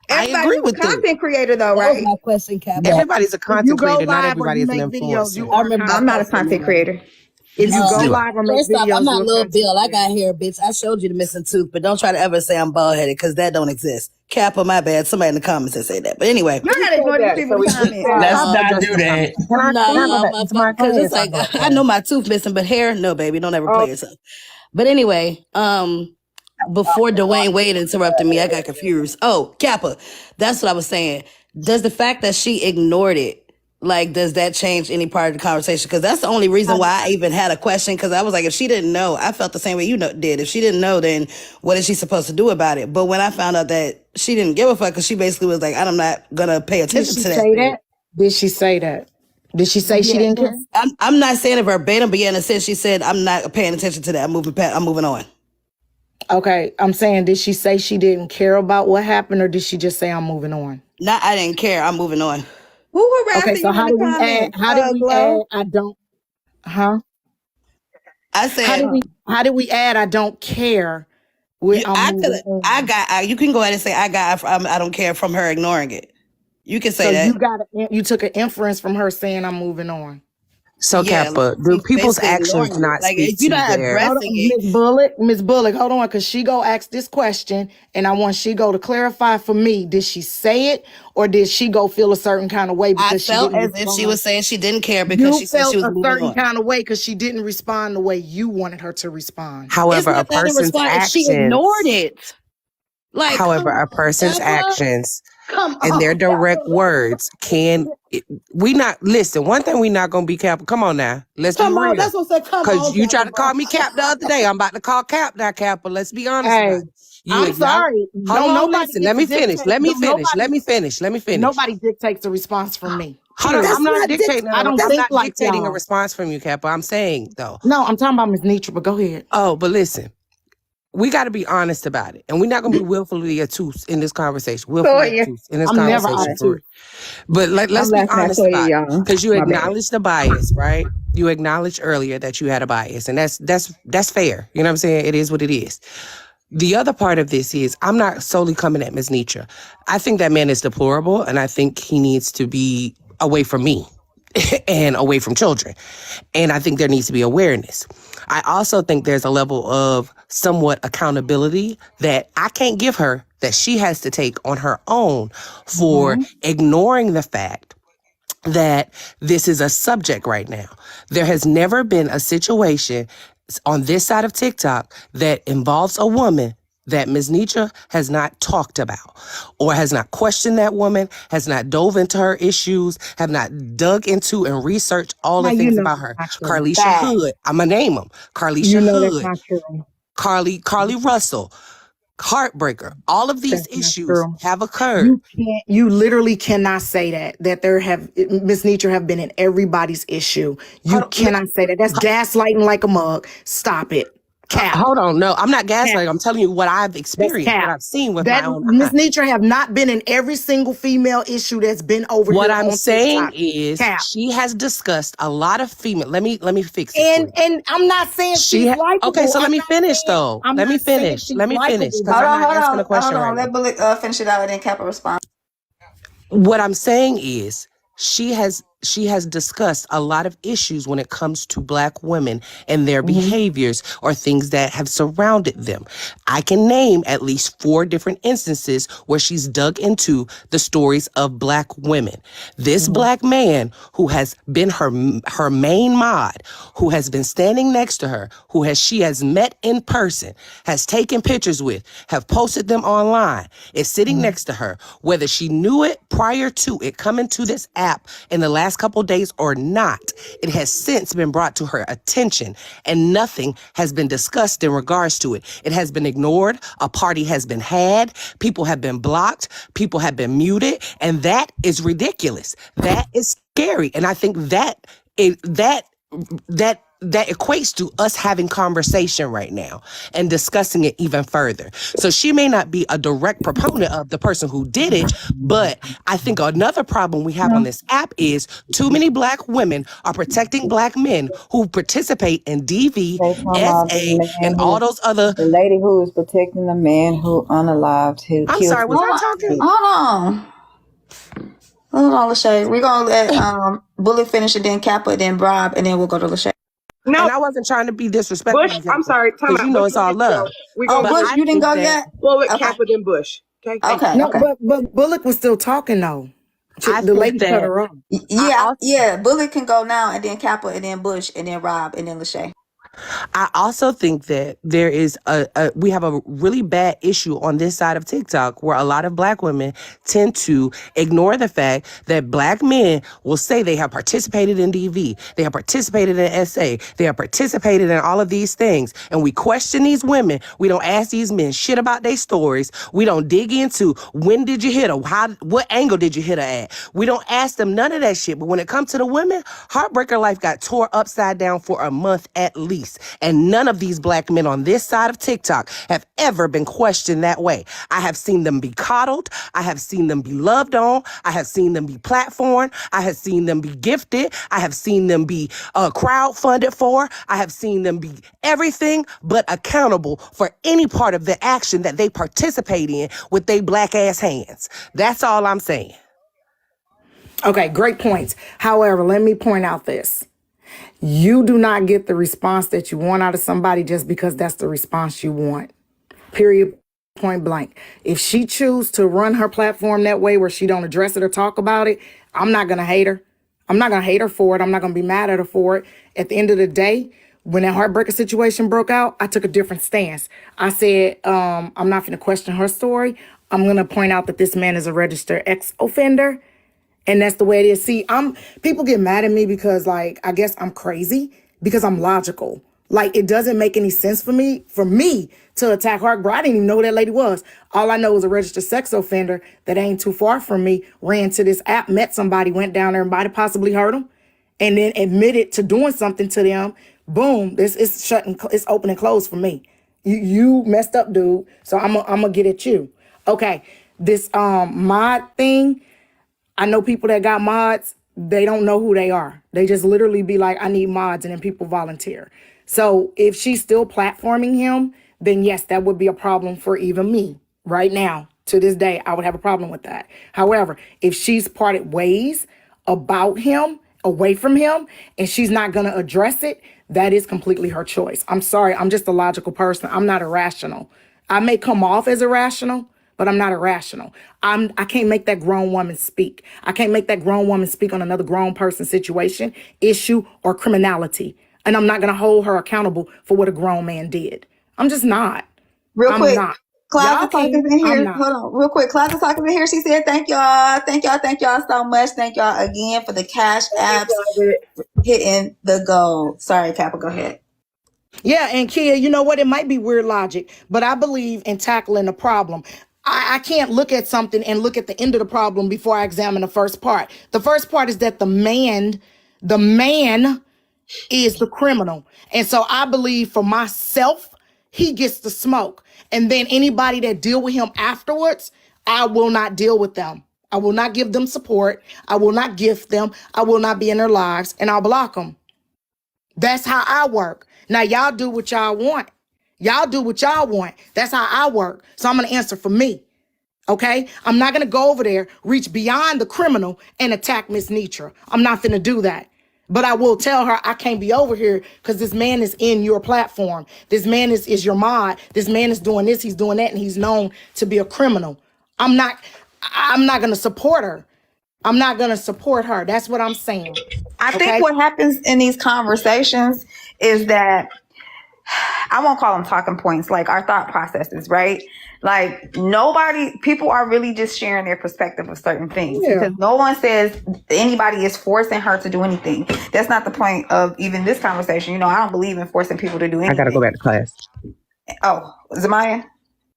I
Everybody
agree
who's
with
a content creator, though,
That was
right?
my question, Cap.
Everybody's a
If you
content
go
creator. Not
live or
everybody
you
is an
make videos,
influencer.
you
I
are
remember
I'm not a content creator.
If you go
do it.
live or make
First off,
videos,
I'm not
you're a
Lil
content
Bill. I
creator.
got hair, bitch. I showed you the missing tooth, but don't try to ever say I'm bald headed because that don't exist. Kappa, my bad. Somebody in the comments that say that. But anyway,
You're not ignoring these people in the comments.
Let's not do that.
Can I go back to my
because it's like I know my tooth missing, but hair, no, baby, don't ever play yourself. But anyway, before Dwayne Wade interrupted me, I got confused. Oh, Kappa, that's what I was saying. Does the fact that she ignored it, like, does that change any part of the conversation? Because that's the only reason why I even had a question. Because I was like, if she didn't know, I felt the same way you did. If she didn't know, then what is she supposed to do about it? But when I found out that she didn't give a fuck, because she basically was like, I'm not gonna pay
Did
attention
she
to that.
say that? Did she say that? Did she say she didn't care?
I'm not saying it verbatim, but yeah, in a sense, she said, I'm not paying attention to that. I'm moving on.
Okay, I'm saying, did she say she didn't care about what happened, or did she just say I'm moving on?
No, I didn't care. I'm moving on.
Who harassing
Okay, so
you in
how
the
do we add?
comments?
How did we
Glow.
add? I don't. Huh?
I said,
How did we add? I don't care. I'm moving on.
you can go ahead and say, I don't care from her ignoring it. You can say
So
that.
you took an inference from her saying I'm moving on.
So,
Yeah,
Kappa, do
she's
people's
basically
actions
ignoring it.
not
Like,
speak
if you're
to
not
their?
Hold
addressing
on,
it,
Miss Bullock, hold on, because she go ask this question, and I want she go to clarify for me. Did she say it, or did she go feel a certain kind of way
I
because she
felt
didn't
as if she
respond?
was saying she didn't care because
You
she said
felt
she was
a
moving
certain
on.
kind of way because she didn't respond the way you wanted her to respond.
It's
However, a
not that in
person's
response. She
actions.
ignored it. Like,
However,
come
a
on,
person's
Pepper.
actions
Come
and their
on,
direct
Pepper.
words we not listen. One thing we not gonna be Kappa. Come on now, let's be
Come on.
real.
That's what I said. Come
Cause
on,
you tried
Pepper,
to
bro.
call me Cap the other day. I'm about to call Cap now, Kappa. Let's be honest
Hey,
about it. You
I'm
acknowledge.
sorry.
Hold
Don't
on,
nobody
listen.
get
Let
to
me finish.
dictate.
Let me
Don't
finish. Let
nobody.
me finish. Let me finish.
Nobody dictates a response from me.
Hold on.
Period.
I'm not dictating.
I don't
I'm
think
not
like
dictating a
y'all.
response from you, Kappa. I'm saying though.
No, I'm talking about Miss Netra, but go ahead.
Oh, but listen. We got to be honest about it. And we're not going to be willfully obtuse in this conversation. Willfully
Toya.
obtuse in this
I'm never
conversation. For
obtuse.
it. But
I'm
let's be
laughing at
honest
Toya,
about it.
y'all.
Because you
My bad.
acknowledged the bias, right? You acknowledged earlier that you had a bias. And that's fair. You know what I'm saying? It is what it is. The other part of this is I'm not solely coming at Ms. Netra. I think that man is deplorable, and I think he needs to be away from me and away from children. And I think there needs to be awareness. I also think there's a level of somewhat accountability that I can't give her that she has to take on her own for ignoring the fact that this is a subject right now. There has never been a situation on this side of TikTok that involves a woman that Ms. Netra has not talked about or has not questioned that woman, has not dove into her issues, have not dug into and researched all
Now
the
you
things
know
about
that's
her.
not true.
Carlisha Hood, I'm going to name them.
You
Carlisha
know that's
Hood,
not true.
Carly Russell, Heartbreaker. All of these
That's not
issues
true.
have occurred.
You literally cannot say that there have Miss Netra have been in everybody's issue. You cannot say that. That's gaslighting like a mug. Stop it. Cap.
Hold on. No, I'm not
Cap.
gaslighting. I'm telling you what I've
That's
experienced, what
cap.
I've seen with
That
my own
Miss
eyes.
Netra have not been in every single female issue that's been over
What
here
I'm
on
saying
TikTok.
is
Cap.
she has discussed a lot of female. Let me fix it for you.
And I'm not saying she's likable.
Okay, so let me finish
saying,
though.
I'm
Let me
not saying
finish.
she's
Let me finish
likable.
because
Hold
I'm
on,
not asking a
hold
question
on.
right now.
Let Bullet finish it out and then Kappa respond.
What I'm saying is she has discussed a lot of issues when it comes to Black women and their behaviors or things that have surrounded them. I can name at least 4 different instances where she's dug into the stories of Black women. This Black man who has been her main mod, who has been standing next to her, she has met in person, has taken pictures with, have posted them online, is sitting next to her, whether she knew it prior to it coming to this app in the last couple days or not. It has since been brought to her attention and nothing has been discussed in regards to it. It has been ignored. A party has been had. People have been blocked. People have been muted. And that is ridiculous. That is scary. And I think that equates to us having conversation right now and discussing it even further. So she may not be a direct proponent of the person who did it, but I think another problem we have on this app is too many Black women are protecting Black men who participate in DV, SA, and all those other.
The lady who is protecting the man who unalived his
I'm sorry, was I talking?
Hold on, Lachey. We're gonna let Bullet finish and then Kappa, and then Rob, and then we'll go to Lachey.
No, and I wasn't trying to be disrespectful.
Bush, I'm sorry.
Because you know it's all love.
Bush, you didn't go yet?
Well, with Kappa then Bush. Okay.
No, but Bullock was still talking though. The lady cut her off.
Yeah. Bullet can go now, and then Kappa, and then Bush, and then Rob, and then Lachey.
I also think that there is we have a really bad issue on this side of TikTok where a lot of black women tend to ignore the fact that black men will say they have participated in DV, they have participated in SA, they have participated in all of these things. And we question these women. We don't ask these men shit about their stories. We don't dig into when did you hit her? What angle did you hit her at? We don't ask them none of that shit. But when it comes to the women, Heartbreaker Life got tore upside down for a month at least. And none of these black men on this side of TikTok have ever been questioned that way. I have seen them be coddled. I have seen them be loved on. I have seen them be platformed. I have seen them be gifted. I have seen them be crowdfunded for. I have seen them be everything but accountable for any part of the action that they participate in with their black ass hands. That's all I'm saying.
Okay, great points. However, let me point out this. You do not get the response that you want out of somebody just because that's the response you want. Period, point blank. If she chooses to run her platform that way where she don't address it or talk about it, I'm not going to hate her. I'm not going to hate her for it. I'm not going to be mad at her for it. At the end of the day, when that heartbreaker situation broke out, I took a different stance. I said, I'm not going to question her story. I'm going to point out that this man is a registered ex-offender. And that's the way it is. See, people get mad at me because, like, I guess I'm crazy because I'm logical. Like, it doesn't make any sense for me to attack Heartbreaker. I didn't even know who that lady was. All I know is a registered sex offender that ain't too far from me, ran to this app, met somebody, went down there and might have possibly hurt them, and then admitted to doing something to them. Boom, it's open and closed for me. You messed up, dude. So I'm gonna get at you. Okay, this mod thing. I know people that got mods, they don't know who they are. They just literally be like, I need mods, and then people volunteer. So if she's still platforming him, then yes, that would be a problem for even me right now. To this day, I would have a problem with that. However, if she's parted ways about him, away from him, and she's not going to address it, that is completely her choice. I'm sorry. I'm just a logical person. I'm not irrational. I may come off as irrational, but I'm not irrational. I can't make that grown woman speak. I can't make that grown woman speak on another grown person situation, issue, or criminality. And I'm not going to hold her accountable for what a grown man did. I'm just not.
Real quick,
not.
Closet Talk is in here. Hold on, real quick. Closet Talk is in here. She said, thank y'all. Thank y'all so much. Thank y'all again for the cash apps hitting the goal. Sorry, Kappa, go ahead.
Yeah, and Kia, you know what? It might be weird logic, but I believe in tackling the problem. I can't look at something and look at the end of the problem before I examine the first part. The first part is that the man is the criminal. And so I believe for myself, he gets the smoke. And then anybody that deal with him afterwards, I will not deal with them. I will not give them support. I will not gift them. I will not be in their lives, and I'll block them. That's how I work. Now, y'all do what y'all want. Y'all do what y'all want. That's how I work. So I'm going to answer for me. Okay? I'm not going to go over there, reach beyond the criminal, and attack Miss Netra. I'm not going to do that. But I will tell her I can't be over here because this man is in your platform. This man is your mod. This man is doing this, he's doing that, and he's known to be a criminal. I'm not going to support her. I'm not going to support her. That's what I'm saying.
I think what happens in these conversations is that I won't call them talking points, like our thought processes, right? Like people are really just sharing their perspective of certain things because no one says anybody is forcing her to do anything. That's not the point of even this conversation. You know, I don't believe in forcing people to do anything.
I gotta go back to class.
Oh, Zamaya?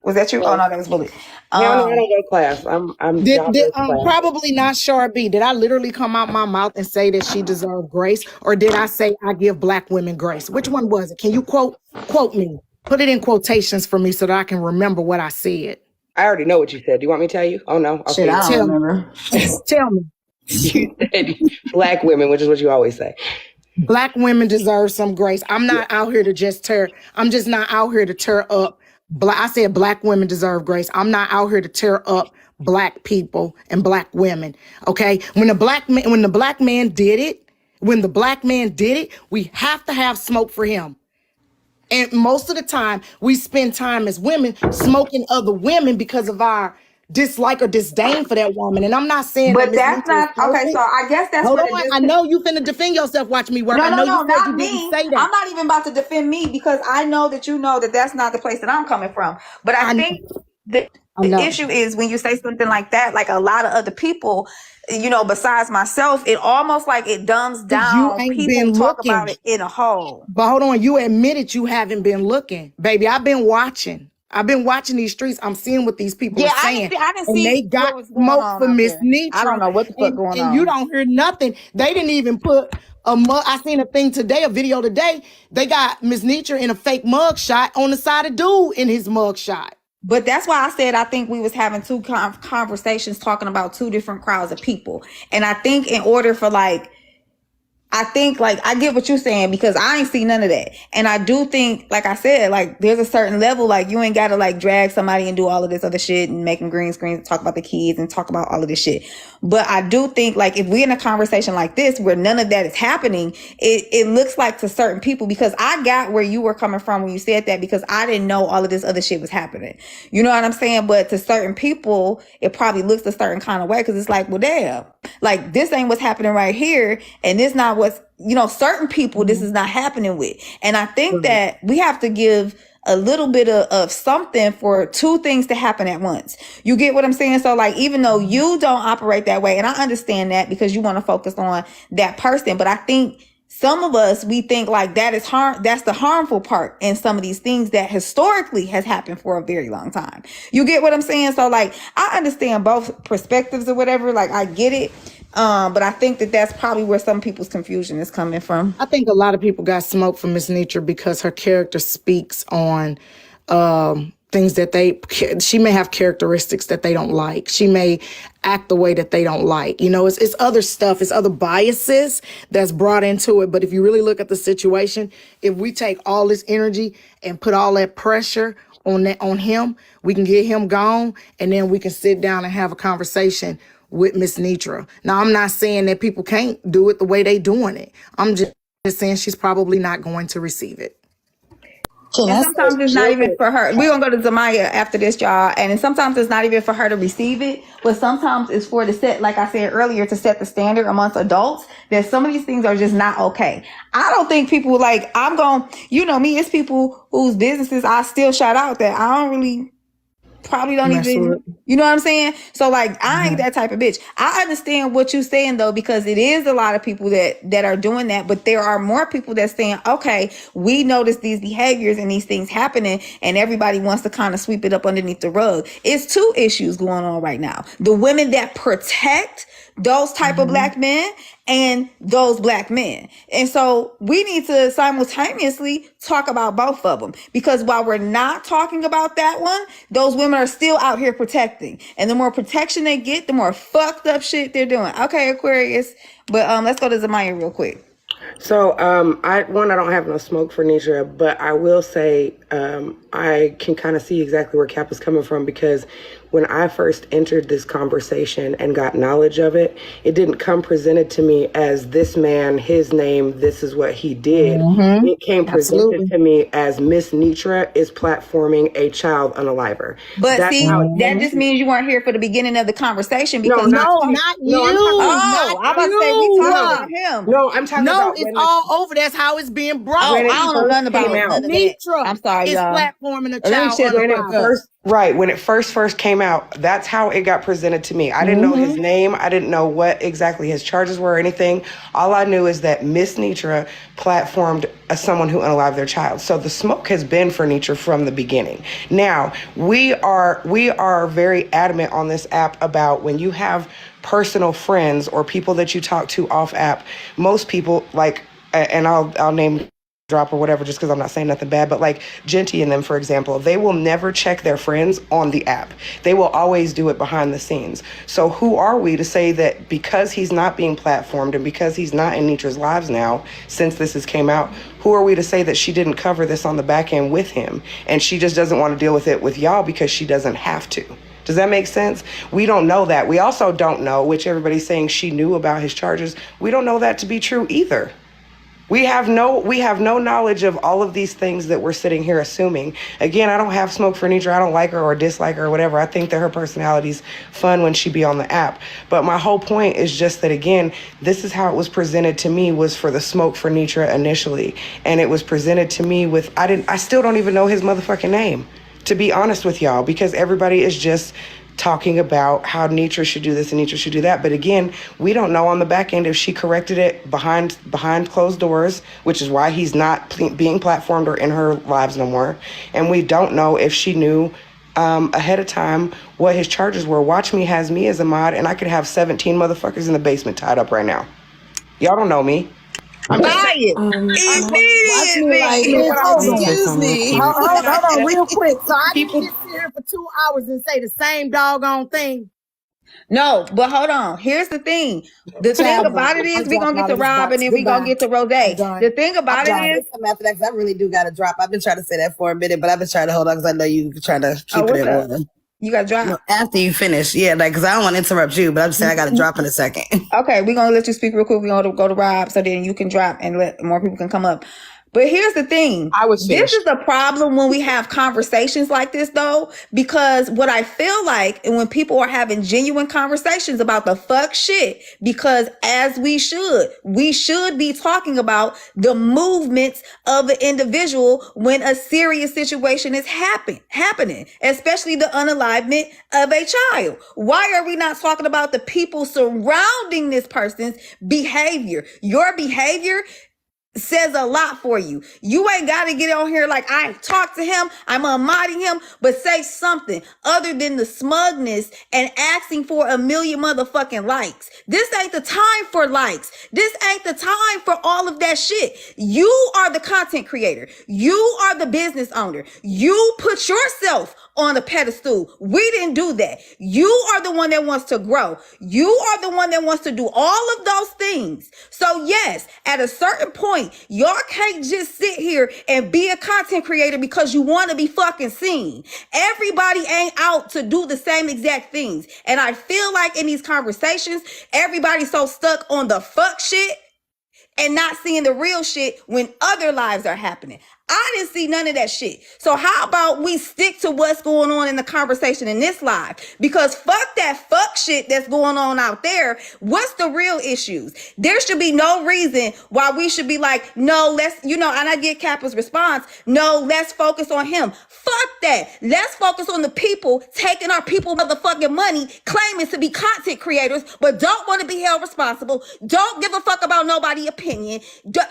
Was that you? Oh no, that was Bullet.
No, I don't go to class. I'm
probably not Shar B. Did I literally come out my mouth and say that she deserved grace, or did I say I give black women grace? Which one was it? Can you quote me? Put it in quotations for me so that I can remember what I said.
I already know what you said. Do you want me to tell you? Oh no. Okay.
Shit, I don't remember.
Tell me.
You said black women, which is what you always say.
Black women deserve some grace. I'm not out here to just I'm just not out here to tear up. I said black women deserve grace. I'm not out here to tear up black people and black women. Okay. When the black man did it, we have to have smoke for him. And most of the time we spend time as women smoking other women because of our dislike or disdain for that woman. And I'm not saying that
But
Miss
that's
Netra is
not okay.
perfect.
So I guess that's
Hold
what
on.
it
I
is.
know you finna defend yourself. Watch me work.
No,
I know you said
not
you didn't
me.
say that.
I'm not even about to defend me because I know that you know that that's not the place that I'm coming from. But I think the issue is when you say something like that, like a lot of other people, besides myself, it almost like it dumbs
You
down
ain't
people
been
who talk about
looking.
it in a whole.
But hold on, you admitted you haven't been looking. Baby, I've been watching. I've been watching these streets. I'm seeing what these people
Yeah,
are saying.
I didn't
And they
see
got
what was going
smoke
on
for
out
Miss
there. I don't
Netra.
know what the fuck going
And you
on.
don't hear nothing. They didn't even put I seen a thing today, a video today. They got Miss Netra in a fake mug shot on the side of dude in his mug shot.
But that's why I said I think we was having two conversations talking about two different crowds of people. And I think in order for I get what you're saying because I ain't see none of that. And I do think, like I said, like there's a certain level, like you ain't got to like drag somebody and do all of this other shit and making green screens and talk about the kids and talk about all of this shit. But I do think like if we're in a conversation like this where none of that is happening, it looks like to certain people, because I got where you were coming from when you said that, because I didn't know all of this other shit was happening. You know what I'm saying? But to certain people, it probably looks a certain kind of way because it's like, well, damn, like this ain't what's happening right here. And this not what's, certain people this is not happening with. And I think that we have to give a little bit of something for two things to happen at once. You get what I'm saying? So like, even though you don't operate that way, and I understand that because you want to focus on that person, but I think some of us, we think like that's the harmful part in some of these things that historically has happened for a very long time. You get what I'm saying? So like, I understand both perspectives or whatever, like I get it. But I think that that's probably where some people's confusion is coming from.
I think a lot of people got smoke from Miss Netra because her character speaks on things that she may have characteristics that they don't like. She may act the way that they don't like. It's other stuff, it's other biases that's brought into it. But if you really look at the situation, if we take all this energy and put all that pressure on him, we can get him gone, and then we can sit down and have a conversation with Miss Netra. Now, I'm not saying that people can't do it the way they doing it. I'm just saying she's probably not going to receive it.
And sometimes it's not even for her. We're going to go to Zamaya after this, y'all. And sometimes it's not even for her to receive it, but sometimes it's for the set, like I said earlier, to set the standard amongst adults that some of these things are just not okay. I don't think people like, me, it's people whose businesses I still shout out that I don't really probably don't even, you know what I'm saying? So like, I ain't that type of bitch. I understand what you're saying though, because it is a lot of people that are doing that, but there are more people that's saying, okay, we notice these behaviors and these things happening, and everybody wants to kind of sweep it up underneath the rug. It's two issues going on right now. The women that protect those type of black men and those black men. And so we need to simultaneously talk about both of them, because while we're not talking about that one, those women are still out here protecting. And the more protection they get, the more fucked up shit they're doing. Okay, Aquarius. But let's go to Zamaya real quick.
So, I don't have no smoke for Netra, but I will say, I can kind of see exactly where Cap is coming from, because when I first entered this conversation and got knowledge of it, it didn't come presented to me as this man, his name, this is what he did. It came presented to me as Miss Netra is platforming a child unaliver.
But that just means you weren't here for the beginning of the conversation, because
not you.
I'm about to say we talking about him.
No, I'm talking about
it's all over. That's how it's being brought.
I don't know nothing about none of that.
Netra.
I'm sorry, y'all.
Platforming a child.
When it first came out, that's how it got presented to me. I didn't know his name. I didn't know what exactly his charges were or anything. All I knew is that Miss Netra platformed someone who unalived their child. So the smoke has been for Netra from the beginning. Now, we are very adamant on this app about when you have personal friends or people that you talk to off app, most people like, and I'll name drop or whatever, just because I'm not saying nothing bad, but like Genty and them, for example, they will never check their friends on the app. They will always do it behind the scenes. So who are we to say that because he's not being platformed and because he's not in Netra's lives now, since this has came out, who are we to say that she didn't cover this on the back end with him and she just doesn't want to deal with it with y'all because she doesn't have to? Does that make sense? We don't know that. We also don't know, which everybody's saying she knew about his charges. We don't know that to be true either. We have no knowledge of all of these things that we're sitting here assuming. Again, I don't have smoke for Netra. I don't like her or dislike her or whatever. I think that her personality's fun when she be on the app. But my whole point is just that, again, this is how it was presented to me, was for the smoke for Netra initially. And it was presented to me with, I still don't even know his motherfucking name, to be honest with y'all, because everybody is just talking about how Netra should do this and Netra should do that. But again, we don't know on the back end if she corrected it behind closed doors, which is why he's not being platformed or in her lives no more. And we don't know if she knew ahead of time what his charges were. Watch Me has me as a mod, and I could have 17 motherfuckers in the basement tied up right now. Y'all don't know me. I'm just saying.
Immediately. Excuse me.
Hold on, real quick. So I can just sit here for 2 hours and say the same doggone thing.
No, but hold on. Here's the thing. The thing about it is we're going to get to Rob and then we're going to get to Rose. The thing about it is...
After that, I really do got to drop. I've been trying to say that for a minute, but I've been trying to hold on because I know you're trying to keep it in order.
You got to drop?
No, after you finish. Yeah, like, because I don't want to interrupt you, but I'm just saying I got to drop in a second.
Okay, we're going to let you speak real quick. We're going to go to Rob so then you can drop and let more people can come up. But here's the thing. This is the problem when we have conversations like this, though, because what I feel like, and when people are having genuine conversations about the fuck shit, because as we should be talking about the movements of an individual when a serious situation is happening, especially the unalivement of a child. Why are we not talking about the people surrounding this person's behavior? Your behavior says a lot for you. You ain't got to get on here like, I talked to him, I'm unmodding him, but say something other than the smugness and asking for a million motherfucking likes. This ain't the time for likes. This ain't the time for all of that shit. You are the content creator. You are the business owner. You put yourself on a pedestal. We didn't do that. You are the one that wants to grow. You are the one that wants to do all of those things. So yes, at a certain point, y'all can't just sit here and be a content creator because you want to be fucking seen. Everybody ain't out to do the same exact things. And I feel like in these conversations, everybody's so stuck on the fuck shit and not seeing the real shit when other lives are happening. I didn't see none of that shit. So how about we stick to what's going on in the conversation in this live? Because fuck that fuck shit that's going on out there. What's the real issues? There should be no reason why we should be like, no, let's, and I get Kappa's response. No, let's focus on him. Fuck that. Let's focus on the people taking our people motherfucking money, claiming to be content creators, but don't want to be held responsible. Don't give a fuck about nobody's opinion.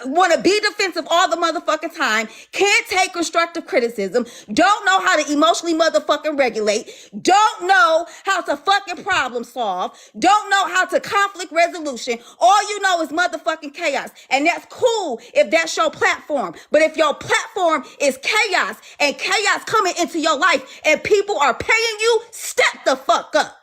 Want to be defensive all the motherfucking time. Can't take constructive criticism. Don't know how to emotionally motherfucking regulate. Don't know how to fucking problem solve. Don't know how to conflict resolution. All you know is motherfucking chaos. And that's cool if that's your platform. But if your platform is chaos and chaos coming into your life and people are paying you, step the fuck up.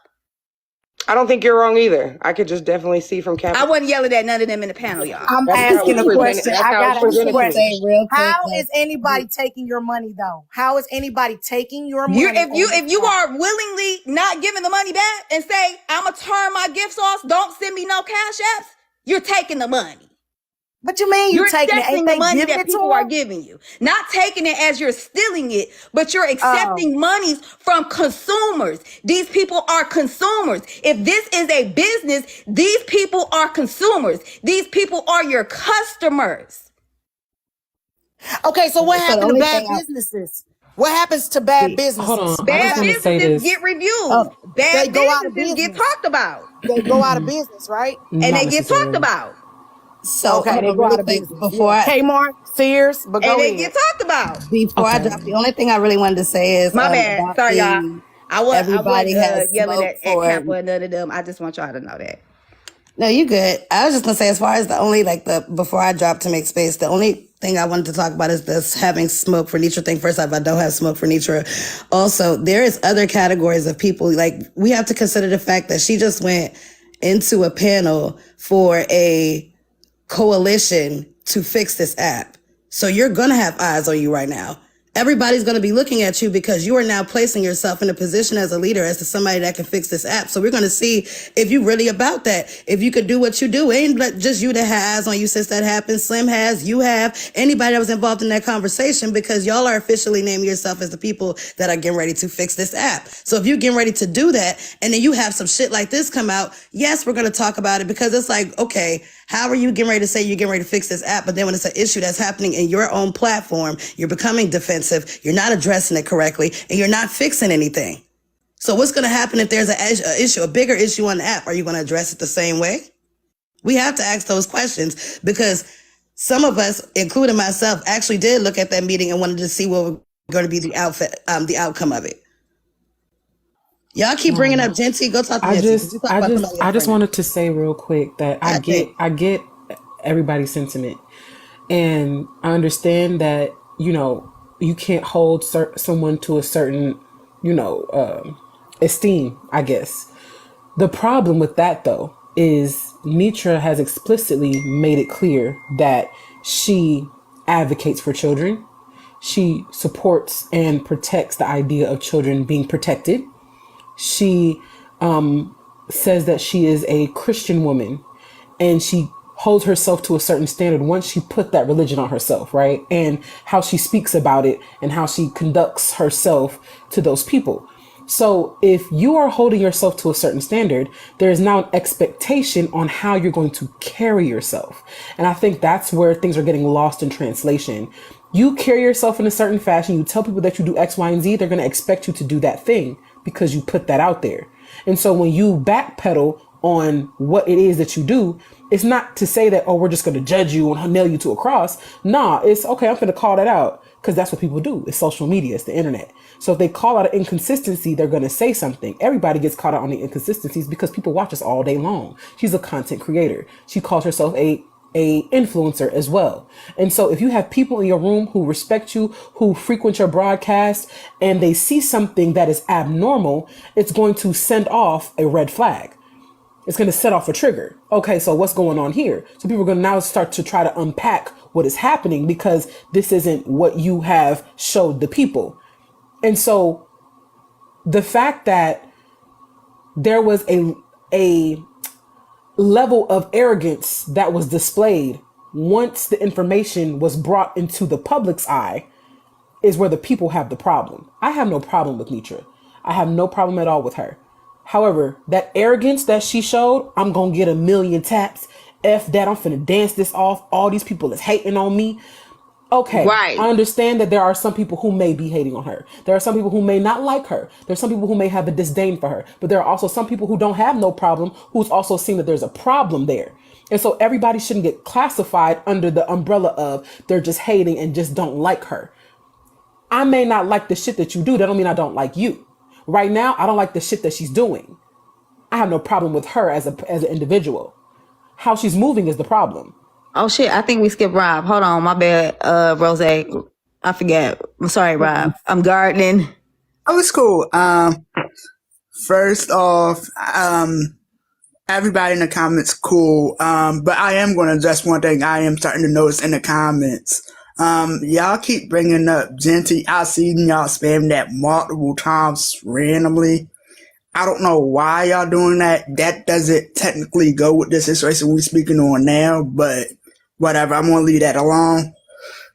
I don't think you're wrong either. I could just definitely see from Kappa.
I wasn't yelling at none of them in the panel, y'all.
I'm asking a question. I got a question.
Real quick,
How is anybody taking your money though? How is anybody taking your money?
If you are willingly not giving the money back and say, I'm gonna turn my gifts off, don't send me no cash apps, you're taking the money.
What you mean you're taking it? Ain't
the money
that
people are giving you. Not taking it as you're stealing it, but you're accepting monies from consumers. These people are consumers. If this is a business, these people are consumers. These people are your customers.
Okay, so what happened to bad businesses? What happens to bad businesses?
Hold on.
Bad businesses get reviewed. Bad businesses get talked about.
They go out of business, right?
And they get talked about.
So,
okay, they go out of business. Kmart, Sears, but go
they get talked about.
Before I drop, the only thing I really wanted to say is
my bad. Sorry, y'all. I wasn't yelling at Kappa and none of them. I just want y'all to know that.
No, you good. I was just gonna say, as far as the only before I drop to make space, the only thing I wanted to talk about is this having smoke for Netra thing. First off, I don't have smoke for Netra. Also, there is other categories of people. Like, we have to consider the fact that she just went into a panel for a coalition to fix this app. So you're gonna have eyes on you right now.
everybody's going to be looking at you because you are now placing yourself in a position as a leader, as to somebody that can fix this app. So we're going to see if you really about that, if you could do what you do. It ain't just you that has on you since that happened. Slim has, you have, anybody that was involved in that conversation, because y'all are officially naming yourself as the people that are getting ready to fix this app. So if you're getting ready to do that and then you have some shit like this come out, yes, we're going to talk about it, because it's like, okay, how are you getting ready to say you're getting ready to fix this app? But then when it's an issue that's happening in your own platform, you're becoming defensive, you're not addressing it correctly, and you're not fixing anything. So what's going to happen if there's a bigger issue on the app? Are you going to address it the same way? We have to ask those questions, because some of us, including myself, actually did look at that meeting and wanted to see what was going to be the outcome of it. Y'all keep bringing up Genty. Go talk to Genty.
I just wanted to say real quick that I get everybody's sentiment, and I understand that, you know, you can't hold someone to a certain, you know, esteem, I guess. The problem with that, though, is Netra has explicitly made it clear that she advocates for children. She supports and protects the idea of children being protected. She says that she is a Christian woman, and she holds herself to a certain standard once she put that religion on herself, right? And how she speaks about it and how she conducts herself to those people. So if you are holding yourself to a certain standard, there is now an expectation on how you're going to carry yourself. And I think that's where things are getting lost in translation. You carry yourself in a certain fashion, you tell people that you do X, Y, and Z, they're going to expect you to do that thing because you put that out there. And so when you backpedal on what it is that you do, it's not to say that, oh, we're just going to judge you and nail you to a cross. Nah, it's okay, I'm going to call that out, because that's what people do. It's social media, it's the internet. So if they call out an inconsistency, they're going to say something. Everybody gets caught out on the inconsistencies because people watch us all day long. She's a content creator. She calls herself a influencer as well. And so if you have people in your room who respect you, who frequent your broadcast, and they see something that is abnormal, it's going to send off a red flag. It's going to set off a trigger. Okay, so what's going on here? So people are going to now start to try to unpack what is happening, because this isn't what you have showed the people. And so the fact that there was a level of arrogance that was displayed once the information was brought into the public's eye is where the people have the problem. I have no problem with Netra. I have no problem at all with her. However, that arrogance that she showed, I'm going to get 1 million taps. F that, I'm finna dance this off. All these people is hating on me. Okay, right. I understand that there are some people who may be hating on her. There are some people who may not like her. There's some people who may have a disdain for her. But there are also some people who don't have no problem, who's also seen that there's a problem there. And so everybody shouldn't get classified under the umbrella of they're just hating and just don't like her. I may not like the shit that you do. That don't mean I don't like you. Right now, I don't like the shit that she's doing. I have no problem with her as an individual. How she's moving is the problem.
Oh shit, I think we skipped Rob. Hold on, my bad, Rose. I forget. I'm sorry, Rob. I'm gardening.
Oh, it's cool. First off, everybody in the comments cool. But I am going to address one thing I am starting to notice in the comments. Y'all keep bringing up Genty. I've seen y'all spam that multiple times randomly. I don't know why y'all doing that. That doesn't technically go with this situation we're speaking on now, but whatever. I'm going to leave that alone.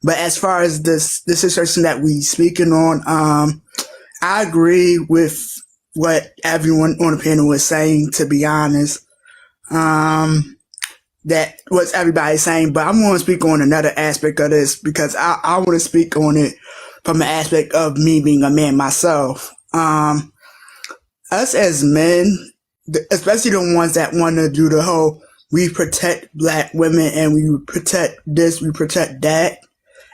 But as far as this situation that we speaking on, I agree with what everyone on the panel was saying, to be honest. That what everybody's saying, but I'm going to speak on another aspect of this, because I want to speak on it from the aspect of me being a man myself. Us as men, especially the ones that want to do the whole, we protect black women and we protect this, we protect that.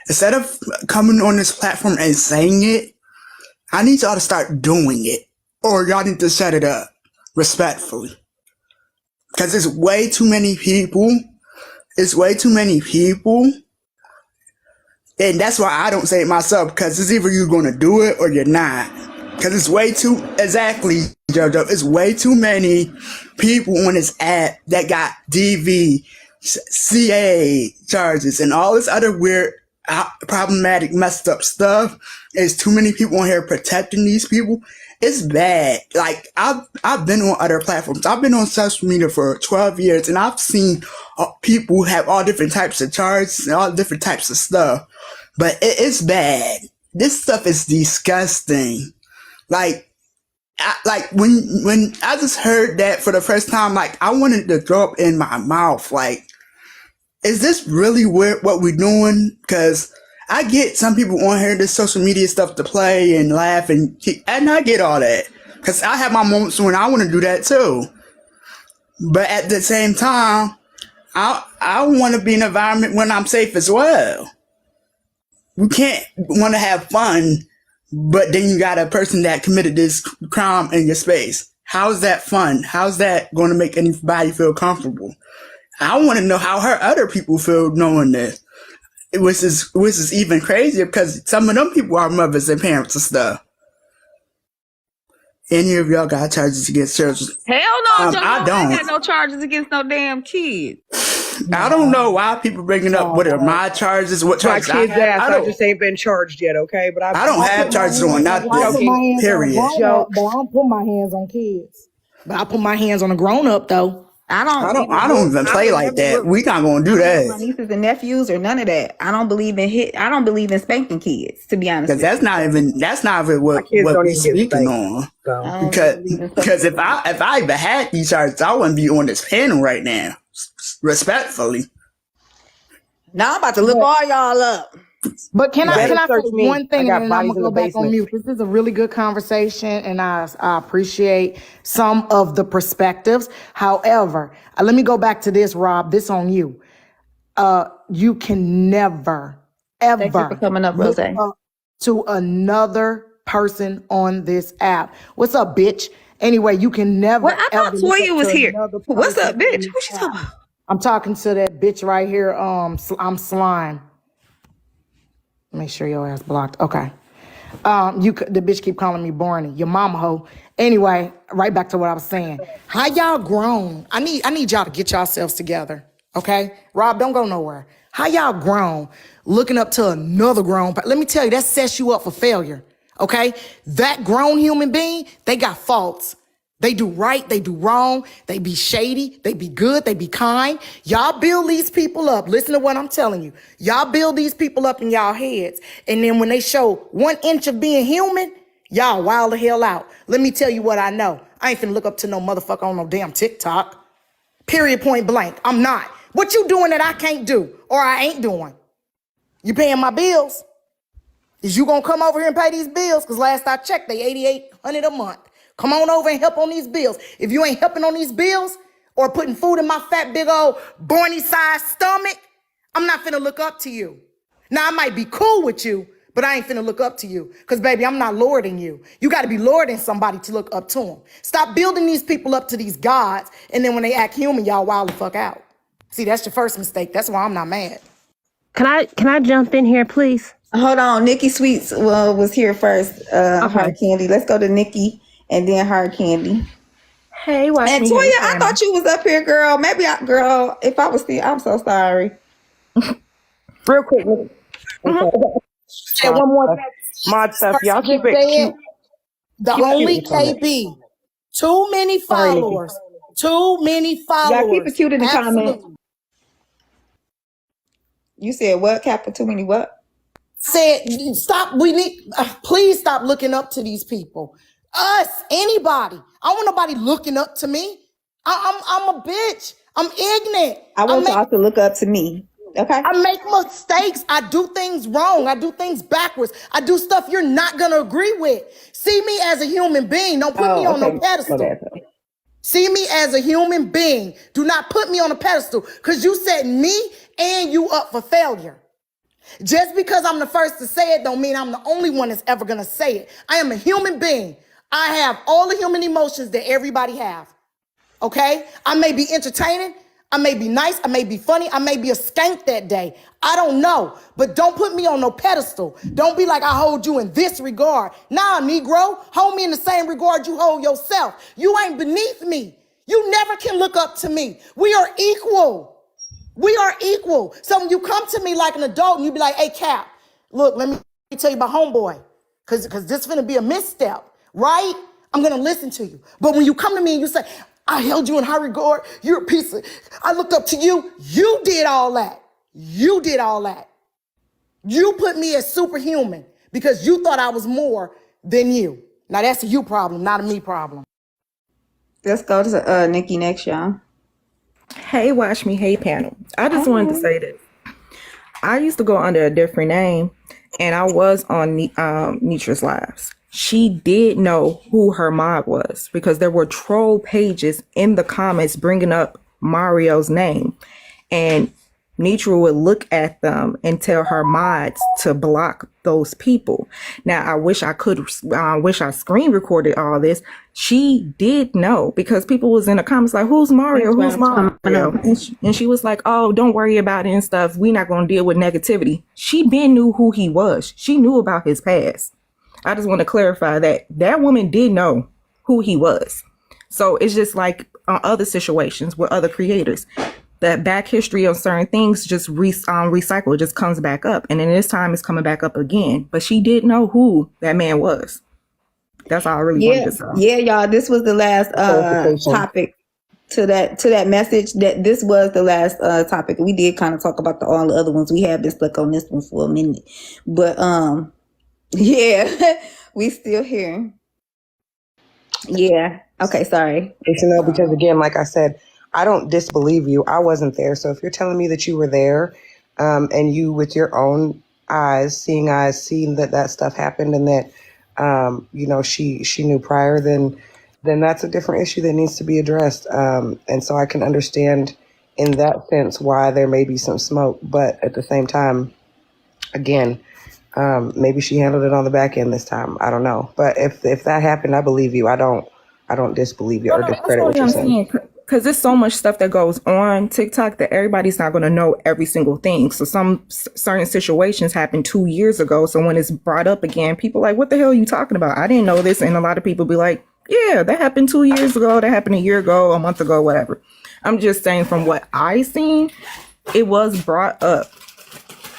Instead of coming on this platform and saying it, I need y'all to start doing it, or y'all need to set it up respectfully. Because there's way too many people. It's way too many people. And that's why I don't say it myself, because it's either you're going to do it or you're not. Because it's way too, exactly, JoJo, it's way too many people on this app that got DV, CA charges, and all this other weird problematic, messed up stuff. There's too many people on here protecting these people. It's bad. Like I've been on other platforms. I've been on social media for 12 years, and I've seen people have all different types of charges and all different types of stuff. But it's bad. This stuff is disgusting. Like when I just heard that for the first time, like I wanted to throw up in my mouth. Like, is this really what we're doing? Because I get some people on here, this social media stuff to play and laugh and I get all that. Because I have my moments when I want to do that too. But at the same time, I want to be in an environment when I'm safe as well. We can't want to have fun, but then you got a person that committed this crime in your space. How's that fun? How's that going to make anybody feel comfortable? I want to know how her other people feel knowing this. Which is even crazier because some of them people are mothers and parents and stuff. Any of y'all got charges against children?
Hell no, Joe.
I
I
don't.
ain't got no charges against no damn kids.
I don't know why people bringing up what are my charges, what
My
charges
kids'
I have.
ass, I just ain't been charged yet, okay? But
I don't have charges on nothing. Period.
But I don't put my hands on kids. But I put my hands on a grown up though.
I don't even play like that. We not gonna do that.
My nieces and nephews or none of that. I don't believe in spanking kids, to be honest.
Because that's not even what we speaking on. Because if I even had these charges, I wouldn't be on this panel right now. Respectfully.
Now I'm about to look all y'all up.
But can I say
me.
one thing
I got
and then I'm
bodies
gonna
in
go
the
back on
basement.
mute? This is a really good conversation and I appreciate some of the perspectives. However, let me go back to this, Rob. This on you. You can never, ever
Thank you for coming up, Rose.
look up to another person on this app. What's up, bitch? Anyway, you can never.
Well, I thought
ever look
Toya
up
was
to
here.
another
What's up,
person
bitch?
on this
What you talking
app.
about?
I'm talking to that bitch right here. I'm Slime. Make sure your ass blocked. Okay. The bitch keep calling me Barney, your mama hoe. Anyway, right back to what I was saying. How y'all grown? I need y'all to get yourselves together. Okay? Rob, don't go nowhere. How y'all grown looking up to another grown? Let me tell you, that sets you up for failure. Okay? That grown human being, they got faults. They do right, they do wrong, they be shady, they be good, they be kind. Y'all build these people up. Listen to what I'm telling you. Y'all build these people up in y'all heads. And then when they show 1 inch of being human, y'all wild the hell out. Let me tell you what I know. I ain't finna look up to no motherfucker on no damn TikTok. Period, point blank. I'm not. What you doing that I can't do or I ain't doing? You paying my bills? Is you gonna come over here and pay these bills? Because last I checked, they $8,800 a month. Come on over and help on these bills. If you ain't helping on these bills or putting food in my fat, big old Barney-sized stomach, I'm not finna look up to you. Now, I might be cool with you, but I ain't finna look up to you. Because, baby, I'm not lording you. You got to be lording somebody to look up to them. Stop building these people up to these gods, and then when they act human, y'all wild the fuck out. See, that's your first mistake. That's why I'm not mad.
Can I jump in here, please?
Hold on. Nikki Sweets was here first. Hard Candy. Let's go to Nikki and then Hard Candy.
Hey, watch
and
me
Toya,
here,
I thought you was up here, girl. Maybe girl, if I was still, I'm so sorry.
Real quick.
Say one more thing.
Mod stuff. Y'all keep it cute.
The only KB. Too many followers. Too many followers.
Y'all keep it cute in the
Absolutely.
comments. You said what, Kappa? Too many what?
Said stop. Please stop looking up to these people. Us, anybody. I don't want nobody looking up to me. I'm a bitch. I'm ignorant.
I want y'all to look up to me. Okay.
I make mistakes. I do things wrong. I do things backwards. I do stuff you're not gonna agree with. See me as a human being. Don't put me on no pedestal. See me as a human being. Do not put me on a pedestal because you set me and you up for failure. Just because I'm the first to say it don't mean I'm the only one that's ever gonna say it. I am a human being. I have all the human emotions that everybody have. Okay? I may be entertaining. I may be nice. I may be funny. I may be a skank that day. I don't know. But don't put me on no pedestal. Don't be like I hold you in this regard. Nah, Negro. Hold me in the same regard you hold yourself. You ain't beneath me. You never can look up to me. We are equal. We are equal. So when you come to me like an adult and you be like, hey, Cap, look, let me tell you about homeboy. Because this is going to be a misstep, right? I'm going to listen to you. But when you come to me and you say, I held you in high regard, you're a piece of, I looked up to you, you did all that. You did all that. You put me as superhuman because you thought I was more than you. Now that's a you problem, not a me problem.
Let's go to Nikki next, y'all.
Hey, Watch Me, hey, panel. I just wanted to say this. I used to go under a different name, and I was on Netra's lives. She did know who her mod was because there were troll pages in the comments bringing up Mario's name. And Netra would look at them and tell her mods to block those people. Now, I wish I screen recorded all this. She did know because people was in the comments like, who's Mario? Who's Mario? And she was like, oh, don't worry about it and stuff. We're not going to deal with negativity. She been knew who he was. She knew about his past. I just want to clarify that that woman did know who he was. So it's just like other situations with other creators. That back history of certain things just recycle. It just comes back up. And then this time it's coming back up again. But she did know who that man was. That's all I really wanted to say.
Yeah, y'all. This was the last topic to that message. That this was the last topic. We did kind of talk about all the other ones. We have been stuck on this one for a minute. But yeah, we still here. Yeah. Okay, sorry.
Because again, like I said, I don't disbelieve you. I wasn't there. So if you're telling me that you were there, and you with your own eyes, seeing that stuff happened and that, she knew prior, then that's a different issue that needs to be addressed. And so I can understand in that sense why there may be some smoke, but at the same time, again, maybe she handled it on the back end this time. I don't know. But if that happened, I believe you. I don't disbelieve you or discredit what you're saying.
Because there's so much stuff that goes on TikTok that everybody's not going to know every single thing. So some certain situations happened 2 years ago. So when it's brought up again, people are like, what the hell are you talking about? I didn't know this. And a lot of people be like, yeah, that happened 2 years ago. That happened a year ago, a month ago, whatever. I'm just saying from what I seen, it was brought up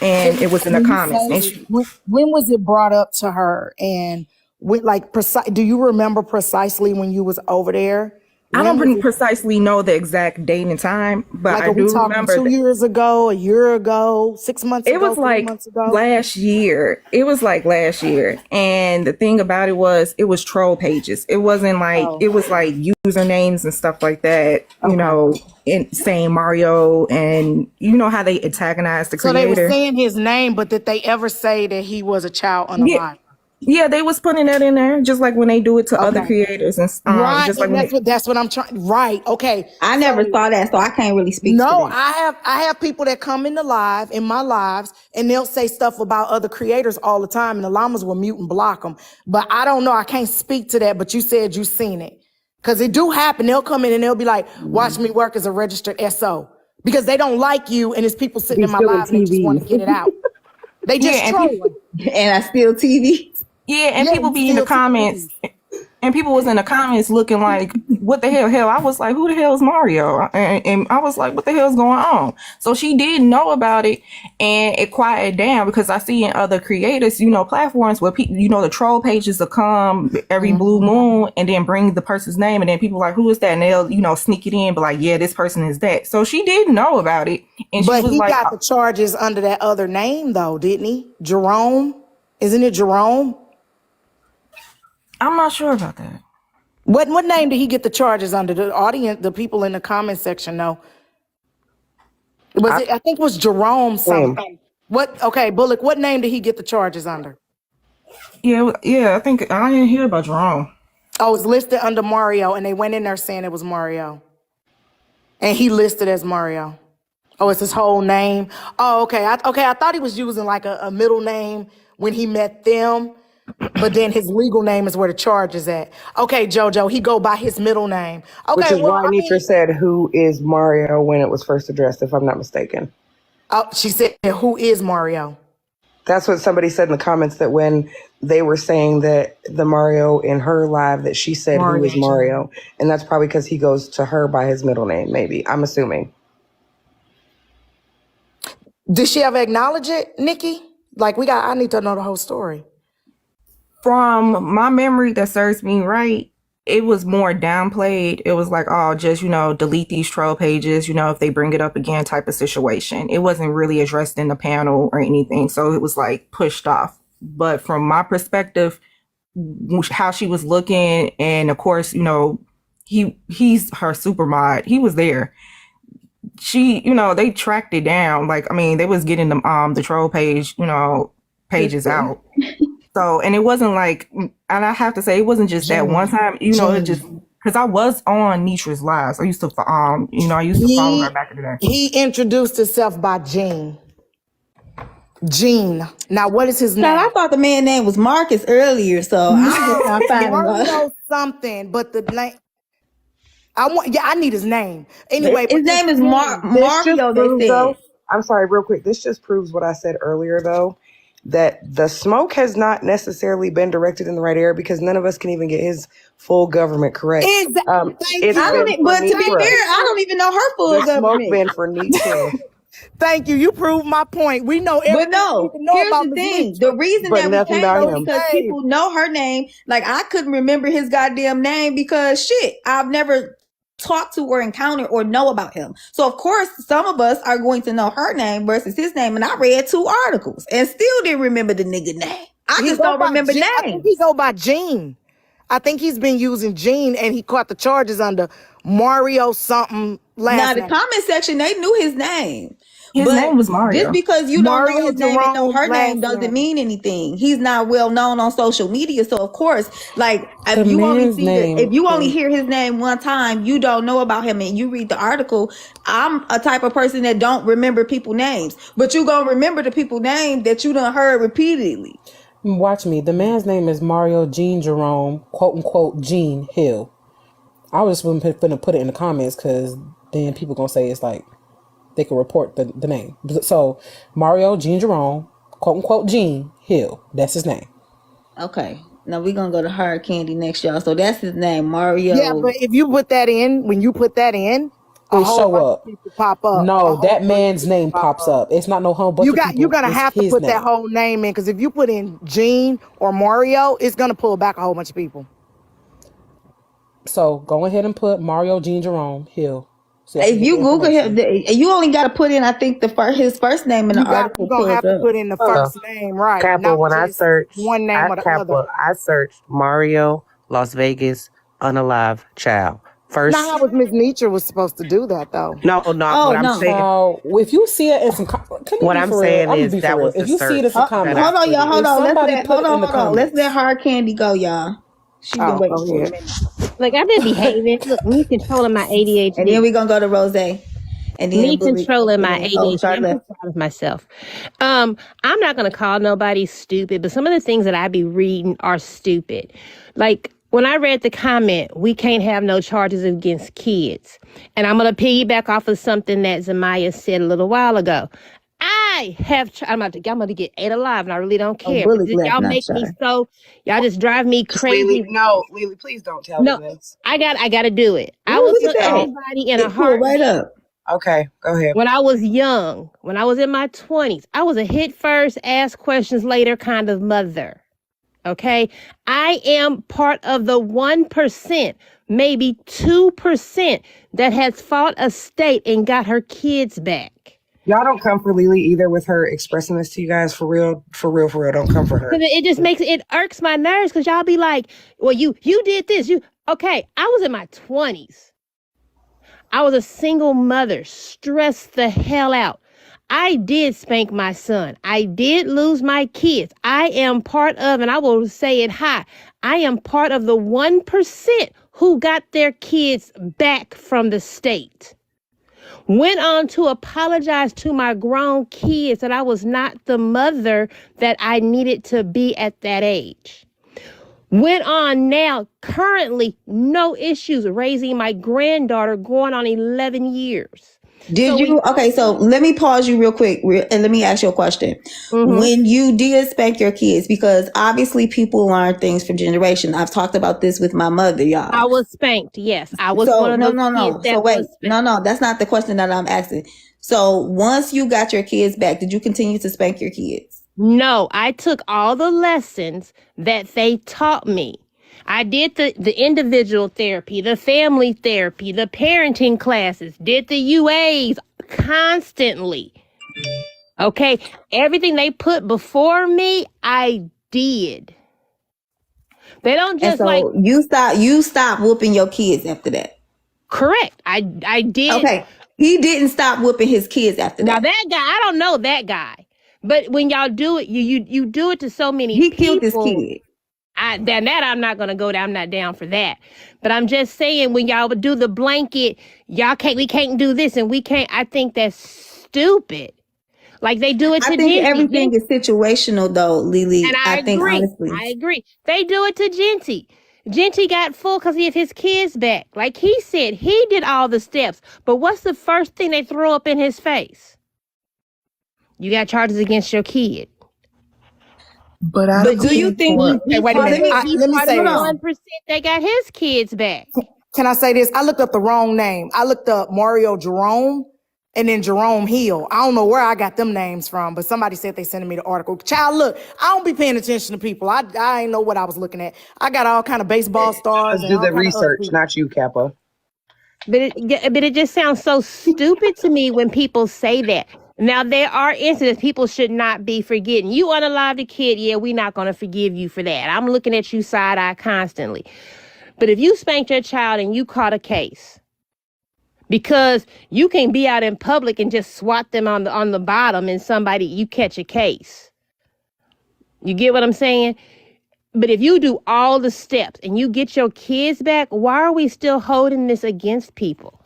and it was in the comments.
When was it brought up to her? And do you remember precisely when you was over there?
I don't precisely know the exact date and time, but I do remember
2 years ago, a year ago, 6 months ago.
It was like last year. It was like last year. And the thing about it was troll pages. It wasn't like, it was like usernames and stuff like that, saying Mario, and you know how they antagonize the creator.
So they were saying his name, but did they ever say that he was a child unalive?
Yeah, they was putting that in there, just like when they do it to other creators, and
right.
Just like
that's what I'm trying. Right. Okay.
I never saw that, so I can't really speak.
No,
to that.
I have people that come in my lives, and they'll say stuff about other creators all the time, and the llamas will mute and block them. But I don't know. I can't speak to that. But you said you seen it, because it do happen. They'll come in and they'll be like, "Watchmework as a registered SO," because they don't like you, and it's people sitting in my lives and they just want to get it out. They just trolling.
And I steal TV.
Yeah, and people be in the comments, and people was in the comments looking like, what the hell? I was like, who the hell is Mario? And I was like, what the hell's going on? So she did know about it, and it quieted down, because I see in other creators, platforms where people, the troll pages will come every blue moon and then bring the person's name, and then people are like, who is that? And they'll, sneak it in, but like, yeah, this person is that. So she did know about it. And
but
she was
he
like,
got the charges under that other name though, didn't he? Jerome? Isn't it Jerome?
I'm not sure about that.
What name did he get the charges under? The audience, the people in the comment section know. I think it was Jerome something. What? Okay, Bullock. What name did he get the charges under?
Yeah. I think I didn't hear about Jerome.
Oh, it's listed under Mario, and they went in there saying it was Mario, and he listed as Mario. Oh, it's his whole name. Oh, okay. I thought he was using like a middle name when he met them. But then his legal name is where the charge is at. Okay, JoJo, he go by his middle name. Okay,
which is why Netra said, who is Mario, when it was first addressed, if I'm not mistaken.
Oh, she said, who is Mario?
That's what somebody said in the comments, that when they were saying that the Mario in her live, that she said, who is Mario? And that's probably because he goes to her by his middle name, maybe. I'm assuming.
Did she ever acknowledge it, Nikki? Like I need to know the whole story.
From my memory that serves me right, it was more downplayed. It was like, oh, just, delete these troll pages, if they bring it up again type of situation. It wasn't really addressed in the panel or anything. So it was like pushed off. But from my perspective, how she was looking, and of course, he's her super mod. He was there. She, they tracked it down. Like, I mean, they was getting the troll page, pages out. So, and it wasn't like, and I have to say, it wasn't just that one time, it just, because I was on Netra's lives. I used to, follow her back in the day.
He introduced himself by Gene. Gene. Now, what is his name?
I thought the man's name was Marcus earlier, so I'm finding
Mario something, but the name. I need his name. Anyway,
his name is Mario. They said.
I'm sorry, real quick. This just proves what I said earlier, though, that the smoke has not necessarily been directed in the right area because none of us can even get his full government correct.
But to be fair, I don't even know her full government.
Smoke been for Netra.
Thank you. You proved my point. We know everything.
But no, here's the thing. The reason that we came was because people know her name. Like, I couldn't remember his goddamn name because I've never talked to or encountered or know about him. So of course some of us are going to know her name versus his name. And I read 2 articles and still didn't remember the nigga name. I just don't remember names.
I think he go by Gene. I think he's been using Gene, and he caught the charges under Mario something last
Now, the
name.
comment section, they knew his name.
His name was Mario.
Just because you don't know his name and know her name doesn't mean anything. He's not well known on social media. So of course, like if you only hear his name one time, you don't know about him and you read the article. I'm a type of person that don't remember people's names. But you gonna remember the people's name that you done heard repeatedly.
Watch me. The man's name is Mario Gene Jerome, quote unquote Gene Hill. I was just going to put it in the comments because then people gonna say it's like they can report the name. So Mario Gene Jerome, quote unquote Gene Hill. That's his name.
Okay. Now we're gonna go to Hard Candy next, y'all. So that's his name, Mario.
Yeah, but if you put that in, when you put that in,
it show up.
Pop up.
No, that man's name pops up. It's not no whole bunch of people.
You're gonna have to put that whole name in, because if you put in Gene or Mario, it's gonna pull back a whole bunch of people.
So go ahead and put Mario Gene Jerome Hill. So
if you Google him, you only got to put in, I think, his first name in the article.
You're gonna have to put in the first name, right?
Kappa, when I searched
one name or the other.
I searched Mario Las Vegas unalive child. First,
now how was Miss Netra was supposed to do that though?
No. I'm saying,
if you see it in some,
what I'm saying is that was
if you see it in some comments.
Hold on, y'all. Hold on. Let's let Hard Candy go, y'all. She's been waiting for a minute.
Like, I've been behaving. Look, me controlling my ADHD.
And then we're going to go to Rose. And then
me controlling my ADHD. I'm proud of myself. I'm not going to call nobody stupid, but some of the things that I be reading are stupid. Like, when I read the comment, we can't have no charges against kids. And I'm going to piggyback off of something that Zamaya said a little while ago. I'm about to get ate alive, and I really don't care. Y'all make me so. Y'all just drive me crazy.
Lily, please don't tell me this.
I got to do it. I was with everybody in a heart.
Right up.
Okay, go ahead.
When I was young, when I was in my 20s, I was a hit first, ask questions later kind of mother. Okay, I am part of the 1%, maybe 2% that has fought a state and got her kids back.
Y'all don't come for Lily either with her expressing this to you guys. For real. Don't come for her.
It just it irks my nerves because y'all be like, well, you did this. Okay, I was in my 20s. I was a single mother, stressed the hell out. I did spank my son. I did lose my kids. I am part of, and I will say it high, I am part of the 1% who got their kids back from the state. Went on to apologize to my grown kids that I was not the mother that I needed to be at that age. Went on now, currently, no issues raising my granddaughter going on 11 years.
So let me pause you real quick and let me ask you a question. Mm-hmm. When you did spank your kids, because obviously people learn things from generation. I've talked about this with my mother, y'all.
I was spanked, yes. I was one of those kids that was spanked.
No, that's not the question that I'm asking. So once you got your kids back, did you continue to spank your kids?
No, I took all the lessons that they taught me. I did the individual therapy, the family therapy, the parenting classes, did the UAs constantly. Okay, everything they put before me, I did. They don't
And
just like
so you stop whooping your kids after that.
correct. I did.
Okay. He didn't stop whooping his kids after
Now
that.
that guy, I don't know that guy, but when y'all do it, you do it to so many
He
people.
killed his kid.
That I'm not gonna go down. I'm not down for that. But I'm just saying, when y'all would do the blanket, we can't do this and we can't. I think that's stupid. Like they do it to
I think
Genty.
everything is situational though, Lily.
And I
think
agree.
honestly.
I agree. They do it to Genty. Genty got full because he had his kids back. Like he said, he did all the steps. But what's the first thing they throw up in his face? You got charges against your kid.
But I
But do you think
Hey, wait a minute. Let me say this.
1% that got his kids back.
Can I say this? I looked up the wrong name. I looked up Mario Jerome and then Jerome Hill. I don't know where I got them names from, but somebody said they sent me the article. Child, look, I don't be paying attention to people. I ain't know what I was looking at. I got all kind of baseball stars.
Let's do the research, not you, Kappa.
But it just sounds so stupid to me when people say that. Now, there are incidents people should not be forgetting. You unalived a kid, yeah, we're not going to forgive you for that. I'm looking at you side-eye constantly. But if you spanked your child and you caught a case, because you can be out in public and just swat them on the bottom and you catch a case. You get what I'm saying? But if you do all the steps and you get your kids back, why are we still holding this against people?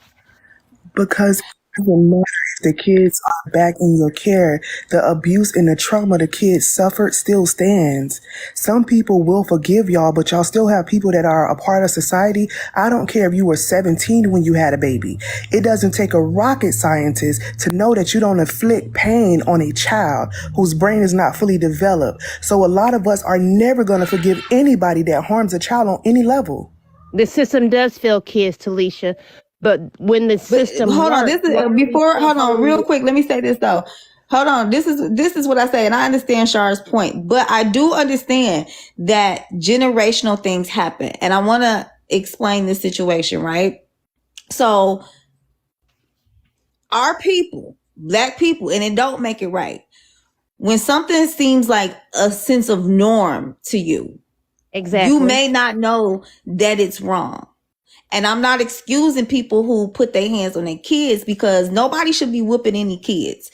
Because it doesn't matter if the kids are back in your care, the abuse and the trauma the kids suffered still stands. Some people will forgive y'all, but y'all still have people that are a part of society. I don't care if you were 17 when you had a baby. It doesn't take a rocket scientist to know that you don't inflict pain on a child whose brain is not fully developed. So a lot of us are never going to forgive anybody that harms a child on any level.
The system does fail kids, Talisha. But when the system
hold on, real quick. Let me say this though. Hold on, this is what I say, and I understand Shar's point, but I do understand that generational things happen, and I want to explain this situation, right? So, our people, Black people, and it don't make it right. When something seems like a sense of norm to you,
exactly,
you may not know that it's wrong. And I'm not excusing people who put their hands on their kids, because nobody should be whooping any kids.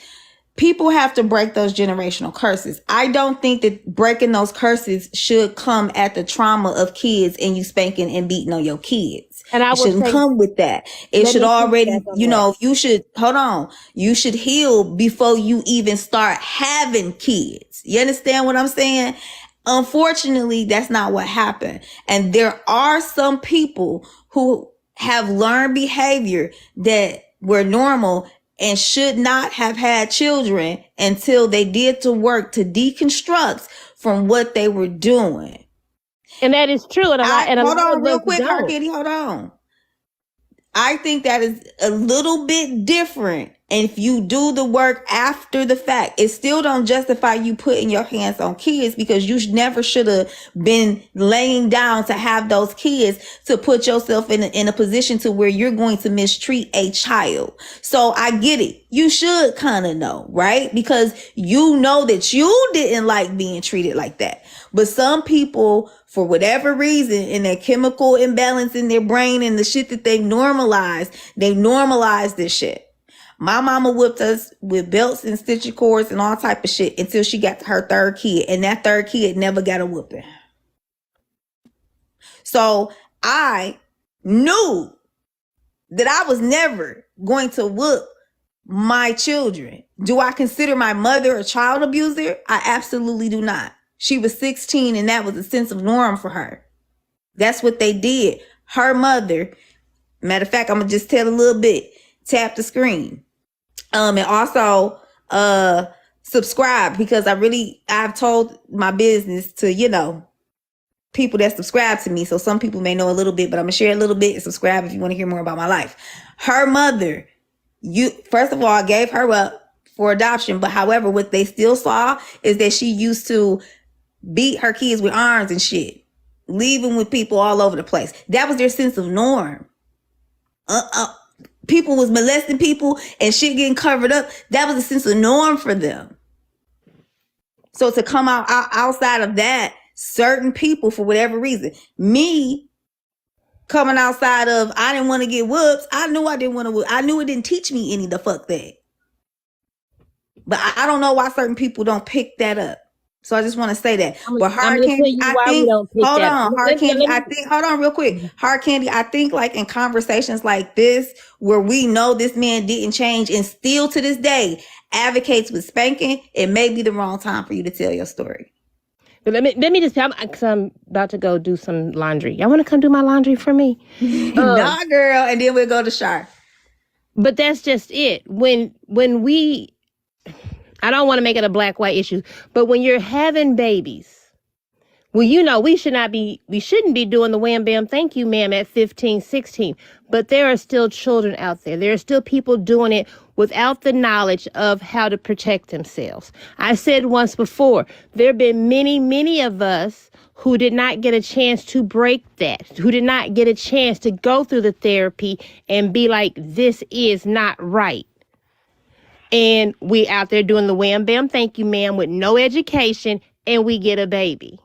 People have to break those generational curses. I don't think that breaking those curses should come at the trauma of kids and you spanking and beating on your kids.
And it
shouldn't come with that. It should already, you should heal before you even start having kids. You understand what I'm saying? Unfortunately, that's not what happened. And there are some people who have learned behavior that were normal and should not have had children until they did the work to deconstruct from what they were doing.
And that is true. And
hold on real quick, Kitty, hold on. I think that is a little bit different. And if you do the work after the fact, it still don't justify you putting your hands on kids, because you never should have been laying down to have those kids to put yourself in a position to where you're going to mistreat a child. So I get it. You should kind of know, right? Because you know that you didn't like being treated like that. But some people, for whatever reason, in their chemical imbalance in their brain and the shit that they've normalized this shit. My mama whipped us with belts and stitching cords and all type of shit until she got to her third kid. And that third kid never got a whooping. So I knew that I was never going to whoop my children. Do I consider my mother a child abuser? I absolutely do not. She was 16 and that was a sense of norm for her. That's what they did. Her mother, matter of fact, I'm going to just tell a little bit, tap the screen. And also subscribe, because I've told my business to, people that subscribe to me. So some people may know a little bit, but I'm going to share a little bit and subscribe if you want to hear more about my life. Her mother you first of all gave her up for adoption, but however, what they still saw is that she used to beat her kids with irons and shit, leaving with people all over the place. That was their sense of norm. People was molesting people and shit getting covered up. That was a sense of norm for them. So to come outside of that, certain people, for whatever reason, me coming outside of, I didn't want to get whoops. I knew I didn't want to whoop. I knew it didn't teach me any the fuck that. But I don't know why certain people don't pick that up. So I just want to say that. But Hard Candy, I think, hold on, Hard Candy, I think, hold on real quick. Hard Candy, I think like in conversations like this, where we know this man didn't change and still to this day advocates with spanking, it may be the wrong time for you to tell your story.
But let me just, because I'm about to go do some laundry. Y'all want to come do my laundry for me?
Nah, girl. And then we'll go to Shar.
But that's just it. When we, I don't want to make it a black-white issue, but when you're having babies, well, you know, we shouldn't be doing the wham, bam, thank you, ma'am, at 15, 16. But there are still children out there. There are still people doing it without the knowledge of how to protect themselves. I said once before, there have been many, many of us who did not get a chance to break that, who did not get a chance to go through the therapy and be like, this is not right. And we out there doing the wham, bam, thank you, ma'am, with no education, and we get a baby.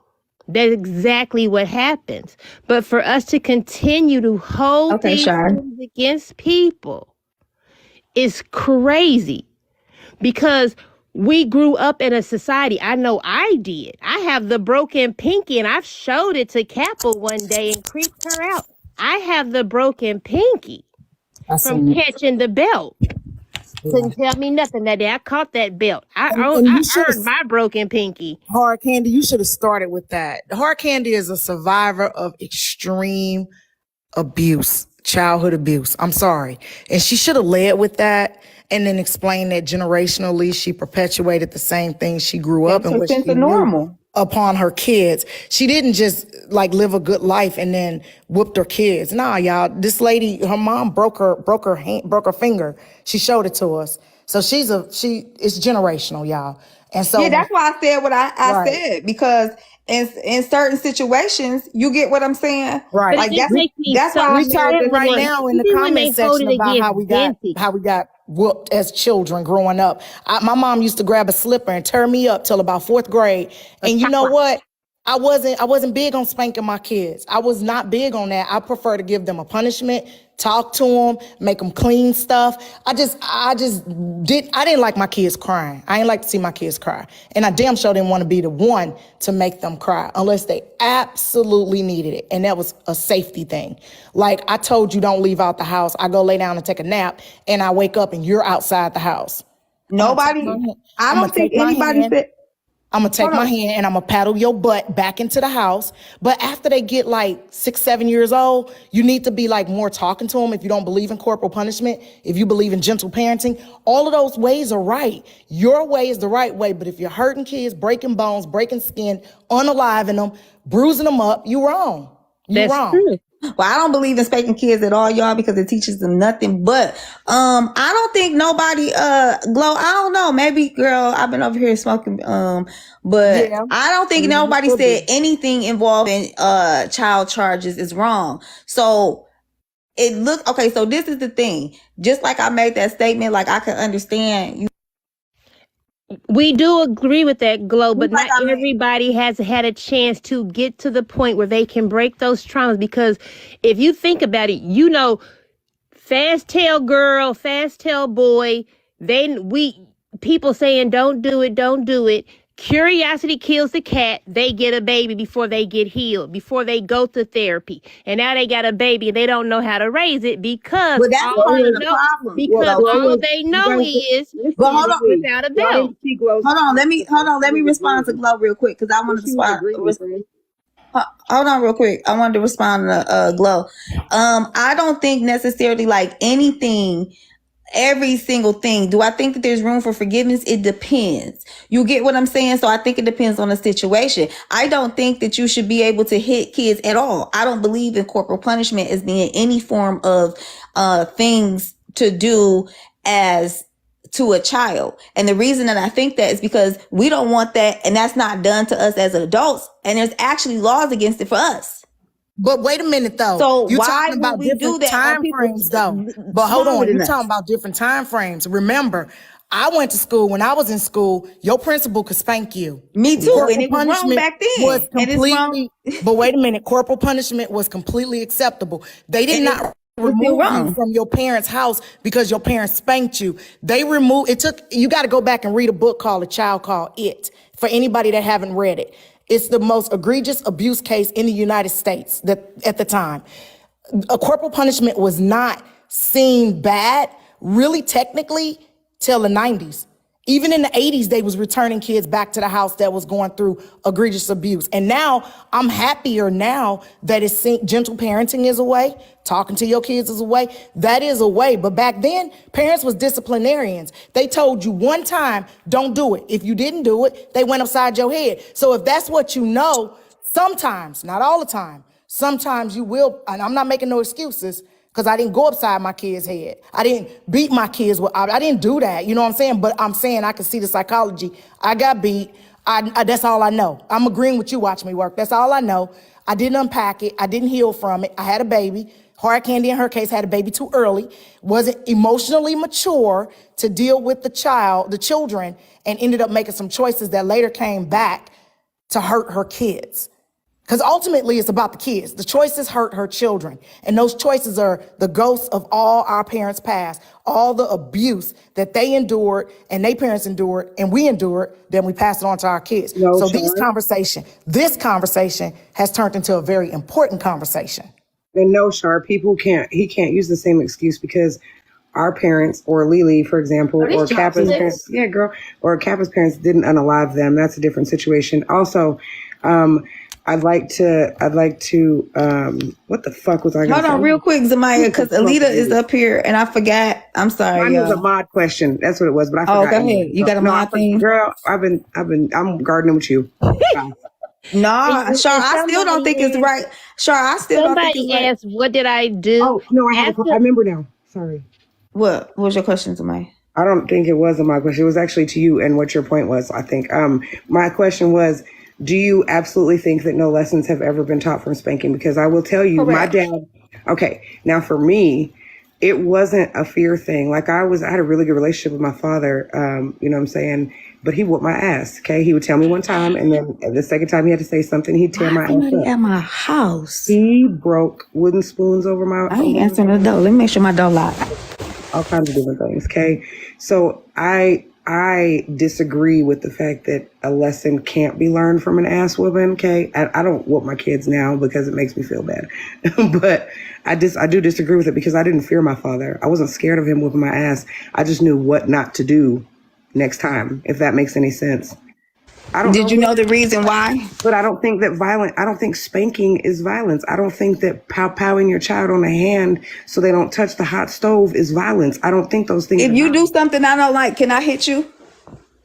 That's exactly what happens. But for us to continue to hold these things against people is crazy, because we grew up in a society. I know I did. I have the broken pinky, and I've showed it to Kappa one day and creeped her out. I have the broken pinky from catching the belt. Couldn't tell me nothing that day. I caught that belt. I earned my broken pinky.
Hard Candy, you should have started with that. Hard Candy is a survivor of extreme abuse, childhood abuse. I'm sorry. And she should have led with that and then explained that generationally she perpetuated the same things she grew up in, what she knew upon her kids. She didn't just like live a good life and then whooped her kids. Nah, y'all, this lady, her mom broke her finger. She showed it to us. So it's generational, y'all. And so
yeah, that's why I said what I said, because in certain situations, you get what I'm saying?
Right.
Like that's why
we talking right now in the comment section about how we got whooped as children growing up. My mom used to grab a slipper and turn me up till about 4th grade. And you know what? I wasn't big on spanking my kids. I was not big on that. I prefer to give them a punishment, talk to them, make them clean stuff. I didn't like my kids crying. I didn't like to see my kids cry. And I damn sure didn't want to be the one to make them cry unless they absolutely needed it. And that was a safety thing. Like I told you, don't leave out the house. I go lay down and take a nap and I wake up and you're outside the house.
I don't think anybody said,
I'm going to take my hand and I'm going to paddle your butt back into the house. But after they get like 6, 7 years old, you need to be like more talking to them. If you don't believe in corporal punishment, if you believe in gentle parenting, all of those ways are right. Your way is the right way. But if you're hurting kids, breaking bones, breaking skin, unaliving them, bruising them up, you're wrong. You're wrong.
True. Well, I don't believe in spanking kids at all, y'all, because it teaches them nothing. But I don't think nobody Glow, I don't know, maybe girl, I've been over here smoking but yeah, I don't think nobody said anything involving child charges is wrong. So it look okay, so this is the thing. Just like I made that statement, like I can understand you.
We do agree with that, Glow, but not everybody has had a chance to get to the point where they can break those traumas. Because if you think about it, you know, fast tail girl, fast tail boy, people saying don't do it. Curiosity kills the cat. They get a baby before they get healed, before they go to therapy. And now they got a baby and they don't know how to raise it because all they know is without a belt.
Hold on, let me respond to Glow real quick because I want to respond. Hold on real quick. I wanted to respond to Glow. I don't think necessarily like anything, every single thing. Do I think that there's room for forgiveness? It depends. You get what I'm saying? So I think it depends on the situation. I don't think that you should be able to hit kids at all. I don't believe in corporal punishment as being any form of things to do as to a child. And the reason that I think that is because we don't want that, and that's not done to us as adults. And there's actually laws against it for us.
But wait a minute though.
So
You're
why
talking
would
about
we do
different
that on
time
people
frames though. But hold
smaller
on,
than
you're
us?
talking about different time frames. Remember, I went to school. When I was in school, your principal could spank you.
Me too,
Corporal
and it was wrong
punishment
back then.
was
And it's wrong.
completely, but wait a minute, corporal punishment was completely acceptable. They did
And
not
it's
remove
still
you
wrong.
from your parents' house because your parents spanked you. They removed, it took, you got to go back and read a book called A Child Called It, for anybody that haven't read it. It's the most egregious abuse case in the United States that at the time. A corporal punishment was not seen bad, really technically, till the 90s. Even in the 80s, they was returning kids back to the house that was going through egregious abuse. And now, I'm happier now that it's gentle parenting is a way, talking to your kids is a way, that is a way. But back then, parents was disciplinarians. They told you one time, don't do it. If you didn't do it, they went upside your head. So if that's what you know, sometimes, not all the time, sometimes you will, and I'm not making no excuses, because I didn't go upside my kid's head. I didn't beat my kids. I didn't do that. You know what I'm saying? But I'm saying I can see the psychology. I got beat. That's all I know. I'm agreeing with you, Watchmework. That's all I know. I didn't unpack it. I didn't heal from it. I had a baby. Hard Candy, in her case, had a baby too early. Wasn't emotionally mature to deal with the children, and ended up making some choices that later came back to hurt her kids. Because ultimately, it's about the kids. The choices hurt her children. And those choices are the ghosts of all our parents past, all the abuse that they endured and their parents endured and we endured, then we pass it on to our kids.
No,
So this conversation has turned into a very important conversation.
And no, Shar, he can't use the same excuse because our parents, or Lily, for example, or Kappa's parents, or Kappa's parents didn't unalive them. That's a different situation. Also, I'd like to, what the fuck was I going to say?
Hold on real quick, Zamaya, because Alita is up here and I forgot. I'm sorry.
Mine was a mod question. That's what it was, but I forgot.
Oh, go ahead. You got a mod thing?
Girl, I'm gardening with you.
No, Shar, I still don't think it's right. Shar, I still don't think it's right.
Somebody asked, what did I do?
Oh, no, I remember now. Sorry.
What was your question, Zamaya?
I don't think it was a mod question. It was actually to you and what your point was, I think. My question was, do you absolutely think that no lessons have ever been taught from spanking? Because I will tell you,
Correct.
My dad, okay, now for me, it wasn't a fear thing. Like I had a really good relationship with my father, you know what I'm saying? But he whooped my ass, okay? He would tell me one time, and then the second time he had to say something, he'd tear my ass up.
At my house.
He broke wooden spoons over my...
I ain't answering the door. Let me make sure my door locked.
All kinds of different things, okay? So I disagree with the fact that a lesson can't be learned from an ass whooping, okay? I don't whoop my kids now because it makes me feel bad. But I do disagree with it because I didn't fear my father. I wasn't scared of him whooping my ass. I just knew what not to do next time, if that makes any sense.
Did you know the reason why?
But I don't think that I don't think spanking is violence. I don't think that powing your child on the hand so they don't touch the hot stove is violence. I don't think those things.
If you do something I don't like, can I hit you?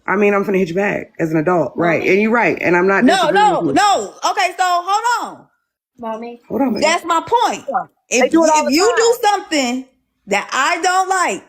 I mean, I'm gonna hit you back as an adult, right? And you're right, and I'm not.
No. Okay, so hold on, mommy.
Hold on, baby.
That's my point. If you do something that I don't like,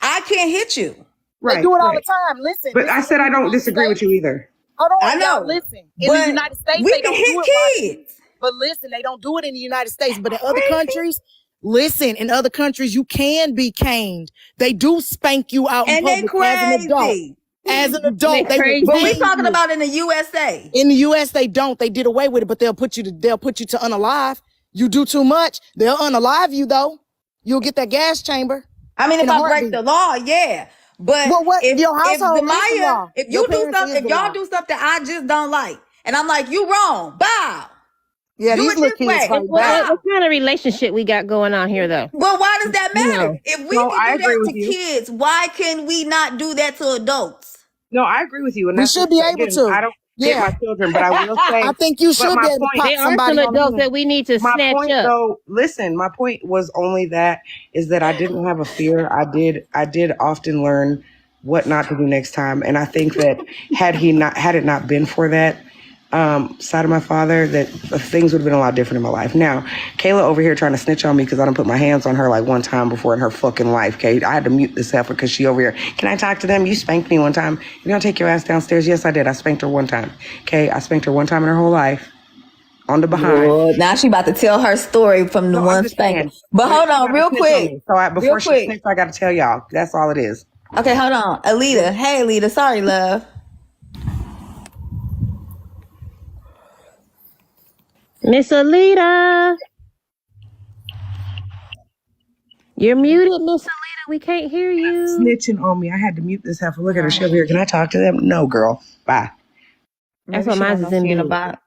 I can't hit you.
They do it all the time. Listen.
But I said I don't disagree with you either.
Hold on,
I know.
Listen, in the United States,
we
they
can
don't
hit
do it.
kids.
But listen, they don't do it in the United States. But in other countries, in other countries, you can be caned. They do spank you out in public as an adult. As an adult,
but we're talking about in the USA.
In the US, they don't. They did away with it, but they'll put you to unalive. You do too much, they'll unalive you though. You'll get that gas chamber.
I mean, if I break the law, yeah. But if
your household
Zamaya,
is the law.
if you do something, if y'all do something I just don't like, and I'm like, you wrong, bow.
Yeah,
do
these
it
little
this
kids
way.
What kind of relationship we got going on here, though?
Well, why does that matter?
No.
If we can do that to kids, why can we not do that to adults?
No, I agree with you. And
We should be able to.
I don't hit my children, but I will say.
I think you should be able to pop
There are
somebody
some
on
adults
the
that we need to
My
snatch
point,
up.
though, listen, my point was only that is that I didn't have a fear. I did often learn what not to do next time, and I think that had it not been for that,
side of my father, that things would have been a lot different in my life. Now, Kayla over here trying to snitch on me because I done put my hands on her like one time before in her fucking life, okay? I had to mute this heifer because she over here. Can I talk to them? You spanked me one time. You don't take your ass downstairs? Yes, I did. I spanked her one time, okay? I spanked her one time in her whole life. On the behind.
Lord, now she about to tell her story from the one spanking. But hold on, real quick.
So before she snitched, I got to tell y'all. That's all it is.
Okay, hold on. Alita. Hey, Alita. Sorry, love.
Miss Alita. You're muted, Miss Alita. We can't hear you.
Snitching on me. I had to mute this heifer. Look at her. She over here. Can I talk to them? No, girl. Bye.
That's what mine is in the box.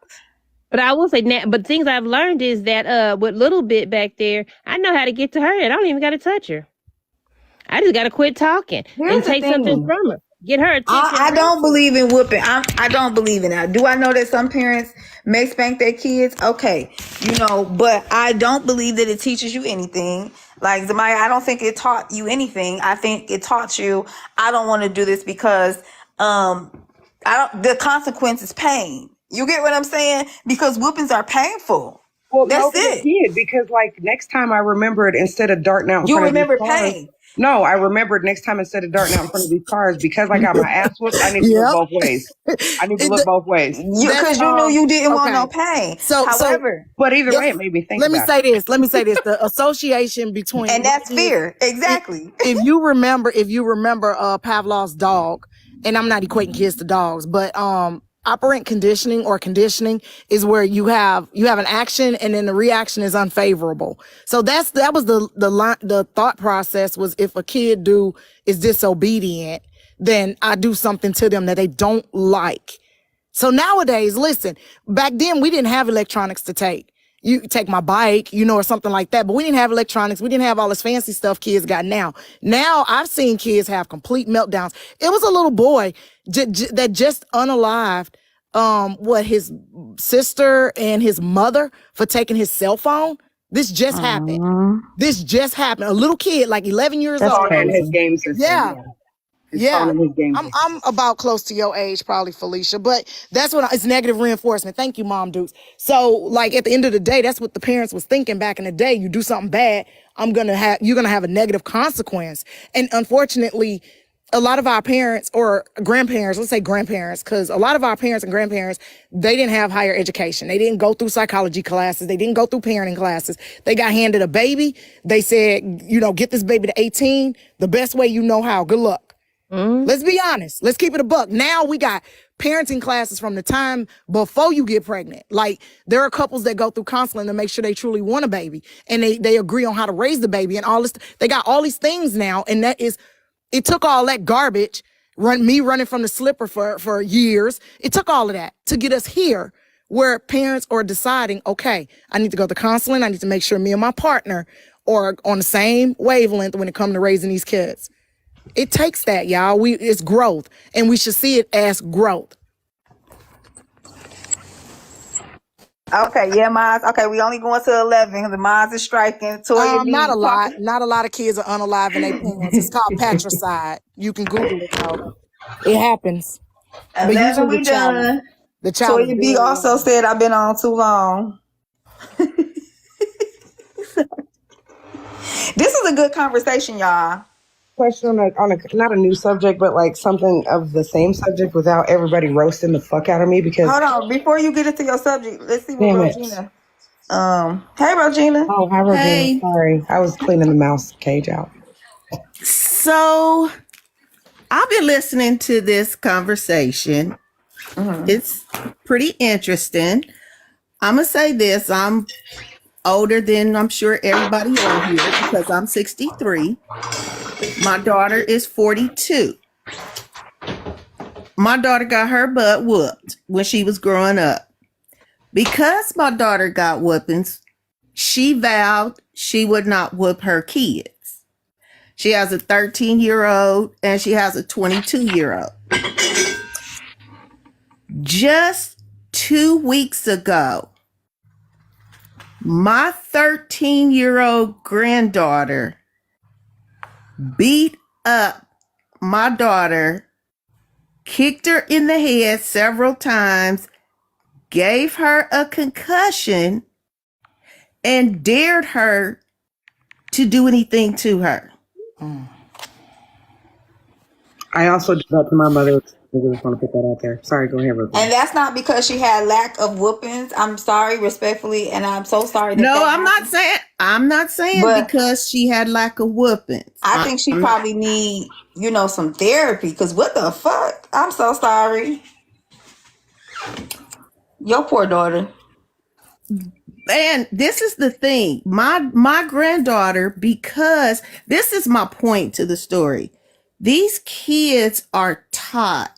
But I will say, but things I've learned is that with little bit back there, I know how to get to her. I don't even got to touch her. I just got to quit talking and take something from her. Get her attention.
I don't believe in whooping. I don't believe in that. Do I know that some parents may spank their kids? Okay, but I don't believe that it teaches you anything. Like Zamaya, I don't think it taught you anything. I think it taught you, I don't want to do this because the consequence is pain. You get what I'm saying? Because whoopings are painful.
Well,
that's
no,
it.
It did, because like next time I remembered, instead of darting out in front of these cars,
pain.
No, I remembered next time instead of darting out in front of these cars, because I got my ass whooped, I need to look both ways. I need to look both ways.
Because you knew you didn't want no pain. However,
but either way, it made me think.
Let me say this. The association between
and that's fear. Exactly.
If you remember Pavlov's dog, and I'm not equating kids to dogs, but operant conditioning or conditioning is where you have an action and then the reaction is unfavorable. So that was the thought process was, if a kid is disobedient, then I do something to them that they don't like. So nowadays, listen, back then we didn't have electronics to take. You take my bike, or something like that. But we didn't have electronics. We didn't have all this fancy stuff kids got now. Now I've seen kids have complete meltdowns. It was a little boy that just unalived his sister and his mother for taking his cell phone. This just happened. A little kid, like 11 years old.
That's his game system.
Yeah. I'm about close to your age, probably, Felicia, but that's what it's negative reinforcement. Thank you, Mom Dukes. So, like, at the end of the day, that's what the parents was thinking back in the day. You do something bad, you're gonna have a negative consequence. And unfortunately, a lot of our parents or grandparents, let's say grandparents, because a lot of our parents and grandparents, they didn't have higher education. They didn't go through psychology classes. They didn't go through parenting classes. They got handed a baby. They said, get this baby to 18 the best way you know how. Good luck. Let's be honest. Let's keep it a buck. Now we got parenting classes from the time before you get pregnant. Like, there are couples that go through counseling to make sure they truly want a baby, and they agree on how to raise the baby and all this. They got all these things now, and it took all that garbage, me running from the slipper for years. It took all of that to get us here, where parents are deciding, okay, I need to go to counseling. I need to make sure me and my partner are on the same wavelength when it comes to raising these kids. It takes that, y'all. It's growth, and we should see it as growth.
Okay, yeah, Miles. Okay, we only going to 11. The Miles is striking.
Not a lot. Not a lot of kids are unaliving their parents. It's called patricide. You can Google it, though. It happens.
11, we done.
The child.
Toya B also said, I've been on too long. This is a good conversation, y'all.
Question on a not a new subject, but like something of the same subject without everybody roasting the fuck out of me. Because
hold on, before you get into your subject, let's see what Regina. Hey, Regina.
Oh, hi, Regina. Hey. Sorry, I was cleaning the mouse cage out.
So, I've been listening to this conversation. It's pretty interesting. I'm gonna say this: I'm older than I'm sure everybody on here because I'm 63. My daughter is 42. My daughter got her butt whooped when she was growing up. Because my daughter got whoopings, she vowed she would not whoop her kids. She has a 13-year-old and she has a 22-year-old. Just 2 weeks ago, my 13-year-old granddaughter beat up my daughter, kicked her in the head several times, gave her a concussion, and dared her to do anything to her.
I also did that to my mother. I just want to put that out there. Sorry, go ahead, Rosie.
And that's not because she had lack of whoopings. I'm sorry, respectfully, and I'm so sorry that
No,
that
I'm
happened.
not saying
But
because she had lack of whoopings.
I think she probably need, some therapy. Because what the fuck? I'm so sorry. Your poor daughter.
And this is the thing. My granddaughter, because this is my point to the story. These kids are taught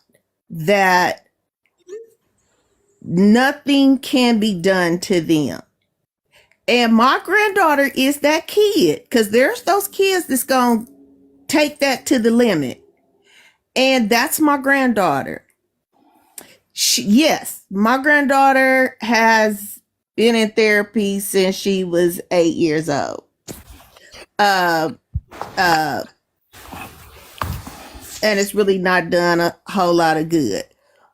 that nothing can be done to them. And my granddaughter is that kid, because there's those kids that's going to take that to the limit. And that's my granddaughter. Yes, my granddaughter has been in therapy since she was 8 years old. And it's really not done a whole lot of good.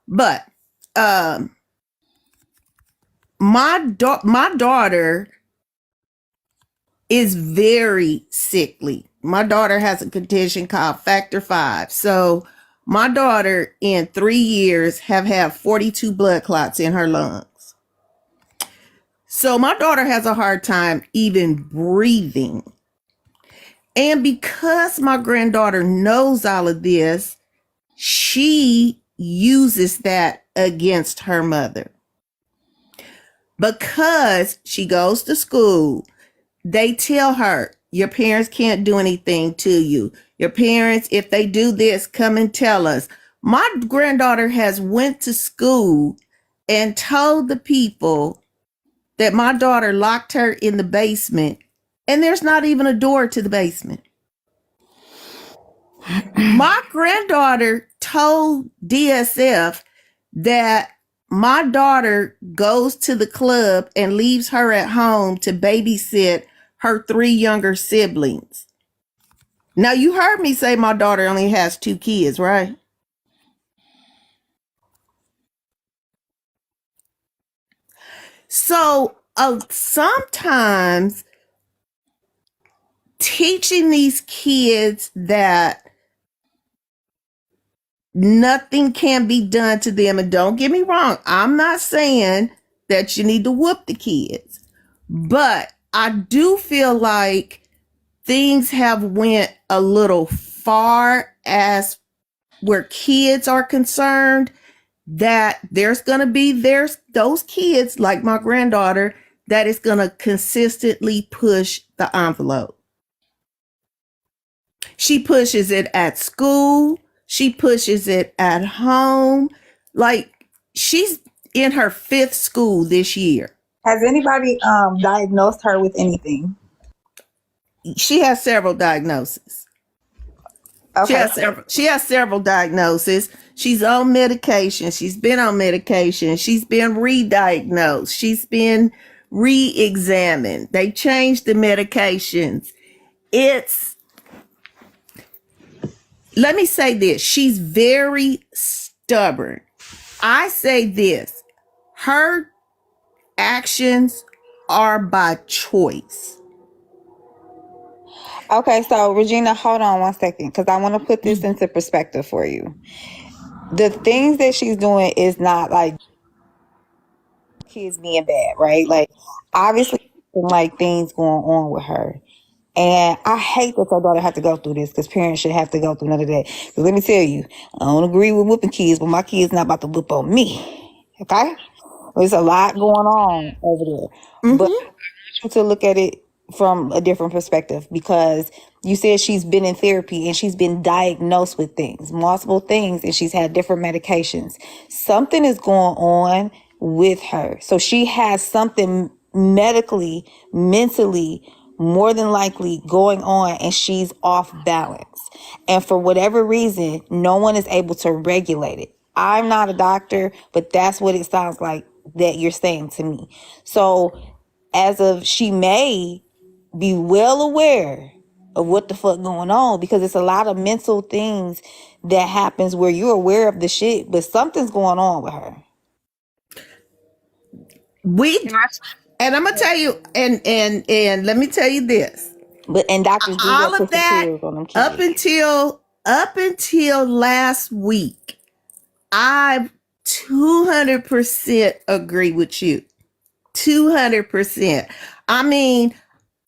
But my daughter is very sickly. My daughter has a condition called Factor V. So my daughter in 3 years have had 42 blood clots in her lungs. So my daughter has a hard time even breathing. And because my granddaughter knows all of this, she uses that against her mother. Because she goes to school, they tell her, your parents can't do anything to you. Your parents, if they do this, come and tell us. My granddaughter has went to school and told the people that my daughter locked her in the basement, and there's not even a door to the basement. My granddaughter told DSF that my daughter goes to the club and leaves her at home to babysit her 3 younger siblings. Now, you heard me say my daughter only has 2 kids, right? So sometimes teaching these kids that nothing can be done to them, and don't get me wrong, I'm not saying that you need to whoop the kids, but I do feel like things have went a little far as where kids are concerned, that there's those kids like my granddaughter that is going to consistently push the envelope. She pushes it at school. She pushes it at home. Like, she's in her 5th school this year.
Has anybody diagnosed her with anything?
She has several diagnoses.
Okay.
She has several diagnoses. She's on medication. She's been on medication. She's been re-diagnosed. She's been re-examined. They changed the medications. Let me say this. She's very stubborn. I say this. Her actions are by choice.
Okay, so Regina, hold on one second, because I want to put this into perspective for you. The things that she's doing is not like kids being bad, right? Like, obviously, like things going on with her. And I hate that your daughter had to go through this, because parents should have to go through none of that. Because let me tell you, I don't agree with whooping kids, but my kid's not about to whoop on me. Okay? There's a lot going on over there. But I want you to look at it from a different perspective, because you said she's been in therapy and she's been diagnosed with things, multiple things, and she's had different medications. Something is going on with her. So she has something medically, mentally, more than likely going on, and she's off balance. And for whatever reason, no one is able to regulate it. I'm not a doctor, but that's what it sounds like that you're saying to me. So as of, she may be well aware of what the fuck going on, because it's a lot of mental things that happens where you're aware of the shit, but something's going on with her.
And I'm gonna tell you, and let me tell you this.
But and doctors do
All
that,
of
push the
that
pills on them
up
kids.
until last week, I 200% agree with you. 200%. I mean,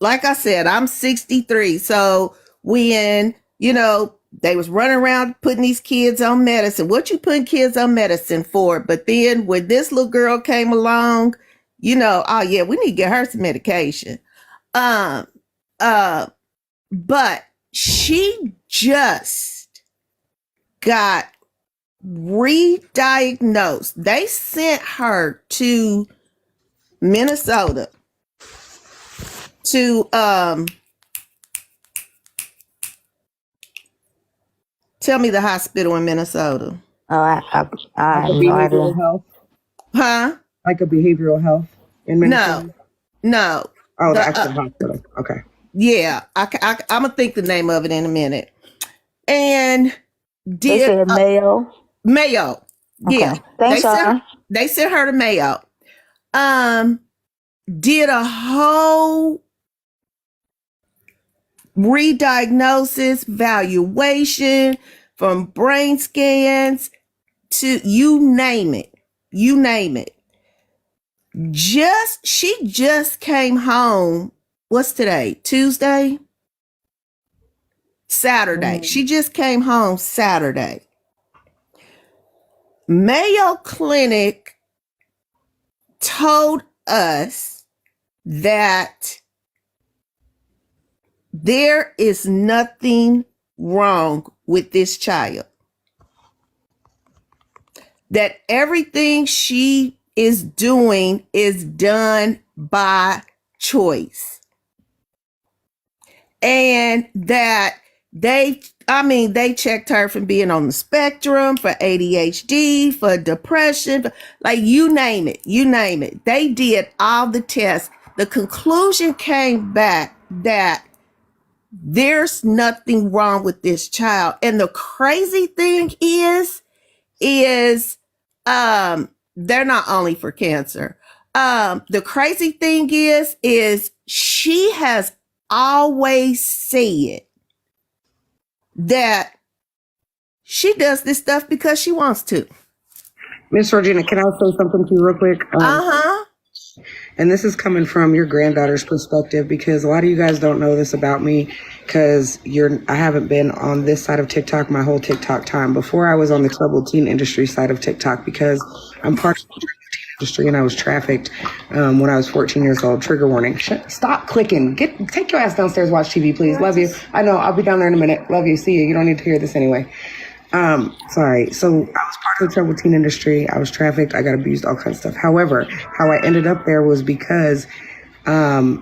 like I said, I'm 63. So when, they was running around putting these kids on medicine. What you putting kids on medicine for? But then when this little girl came along, oh yeah, we need to get her some medication. Um, but she just got re-diagnosed. They sent her to Minnesota to tell me the hospital in Minnesota.
Oh, I
Like
have
a
no
behavioral
idea.
health?
Huh?
Like a behavioral health in Minnesota?
No.
Oh, the actual hospital. Okay.
Yeah, I'm gonna think the name of it in a minute. And
They said Mayo.
Mayo. Yeah.
Okay. Thanks, y'all.
They sent her to Mayo. Did a whole re-diagnosis, valuation, from brain scans to you name it. She just came home. What's today? Tuesday? Saturday. She just came home Saturday. Mayo Clinic told us that there is nothing wrong with this child. That everything she is doing is done by choice. And that they checked her from being on the spectrum, for ADHD, for depression, like you name it. They did all the tests. The conclusion came back that there's nothing wrong with this child. And the crazy thing is they're not only for cancer. The crazy thing is she has always said that she does this stuff because she wants to.
Miss Georgina, can I say something to you real quick? And this is coming from your granddaughter's perspective, because a lot of you guys don't know this about me, because I haven't been on this side of TikTok my whole TikTok time. Before, I was on the troubled teen industry side of TikTok, because I'm part of the teen industry and I was trafficked when I was 14 years old. Trigger warning. Stop clicking. Take your ass downstairs, watch TV, please. Love you. I know, I'll be down there in a minute. Love you. See you. You don't need to hear this anyway. Sorry. So I was part of the troubled teen industry. I was trafficked. I got abused, all kinds of stuff. However, how I ended up there was because I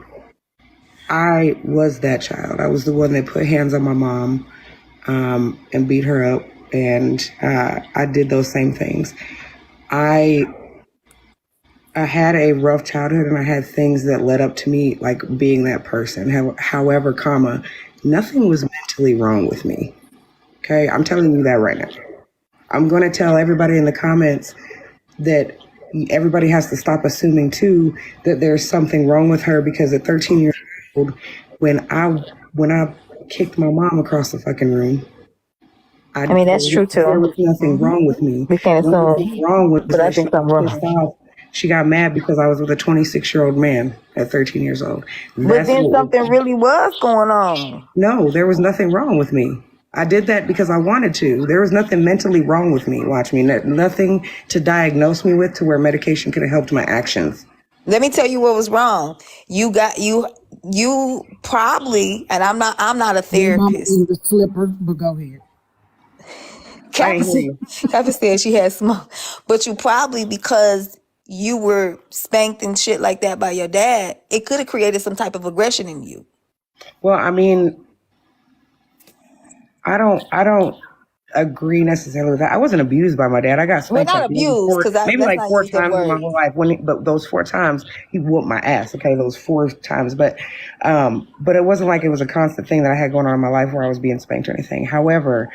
was that child. I was the one that put hands on my mom and beat her up. And I did those same things. I had a rough childhood, and I had things that led up to me like being that person. However, nothing was mentally wrong with me. Okay, I'm telling you that right now. I'm going to tell everybody in the comments that everybody has to stop assuming too that there's something wrong with her, because at 13 years old, when I kicked my mom across the fucking room,
I mean, that's true too.
There was nothing wrong with me.
We can't assume,
What was wrong with
but I think something wrong.
She got mad because I was with a 26-year-old man at 13 years old.
But then something really was going on.
No, there was nothing wrong with me. I did that because I wanted to. There was nothing mentally wrong with me. Watch me. Nothing to diagnose me with to where medication could have helped my actions.
Let me tell you what was wrong. You probably, and I'm not a therapist.
The slipper, but go ahead.
Kappa said she had smoke, but you probably, because you were spanked and shit like that by your dad, it could have created some type of aggression in you.
Well, I mean, I don't agree necessarily with that. I wasn't abused by my dad. I got spanked
not abused, because
maybe like 4 times in my whole life. But those 4 times he whooped my ass. Okay, those 4 times. But it wasn't like it was a constant thing that I had going on in my life where I was being spanked or anything. However,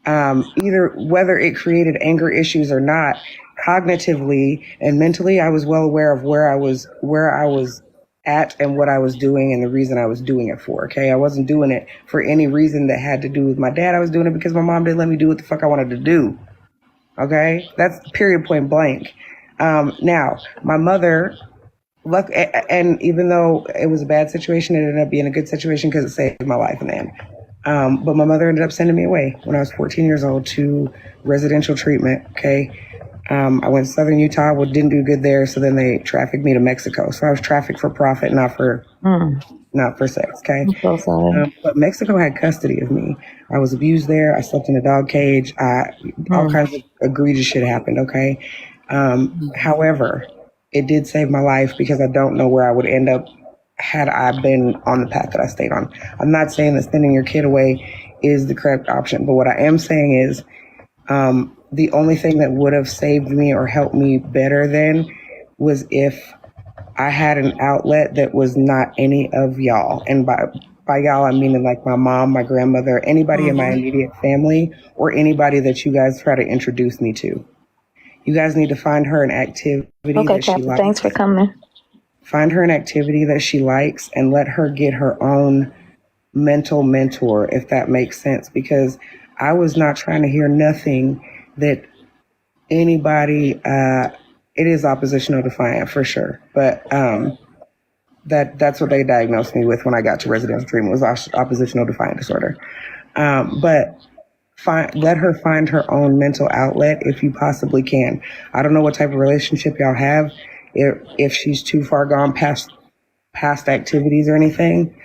either whether it created anger issues or not, cognitively and mentally, I was well aware of where I was at and what I was doing and the reason I was doing it for. Okay. I wasn't doing it for any reason that had to do with my dad. I was doing it because my mom didn't let me do what the fuck I wanted to do. Okay. That's period, point blank. Now my mother, and even though it was a bad situation, it ended up being a good situation because it saved my life in the end. But my mother ended up sending me away when I was 14 years old to residential treatment. Okay. I went to Southern Utah, didn't do good there. So then they trafficked me to Mexico. So I was trafficked for profit, not for sex. Okay.
I'm so sorry.
But Mexico had custody of me. I was abused there. I slept in a dog cage. All kinds of egregious shit happened. Okay. However, it did save my life because I don't know where I would end up had I been on the path that I stayed on. I'm not saying that sending your kid away is the correct option, but what I am saying is the only thing that would have saved me or helped me better then was if I had an outlet that was not any of y'all. And by y'all, I mean like my mom, my grandmother, anybody in my immediate family, or anybody that you guys try to introduce me to. You guys need to find her an activity that she likes.
Thanks for coming.
Find her an activity that she likes and let her get her own mental mentor, if that makes sense. Because I was not trying to hear nothing that anybody, it is oppositional defiant for sure. But that's what they diagnosed me with when I got to residential treatment, was oppositional defiant disorder. But let her find her own mental outlet if you possibly can. I don't know what type of relationship y'all have, if she's too far gone past activities or anything.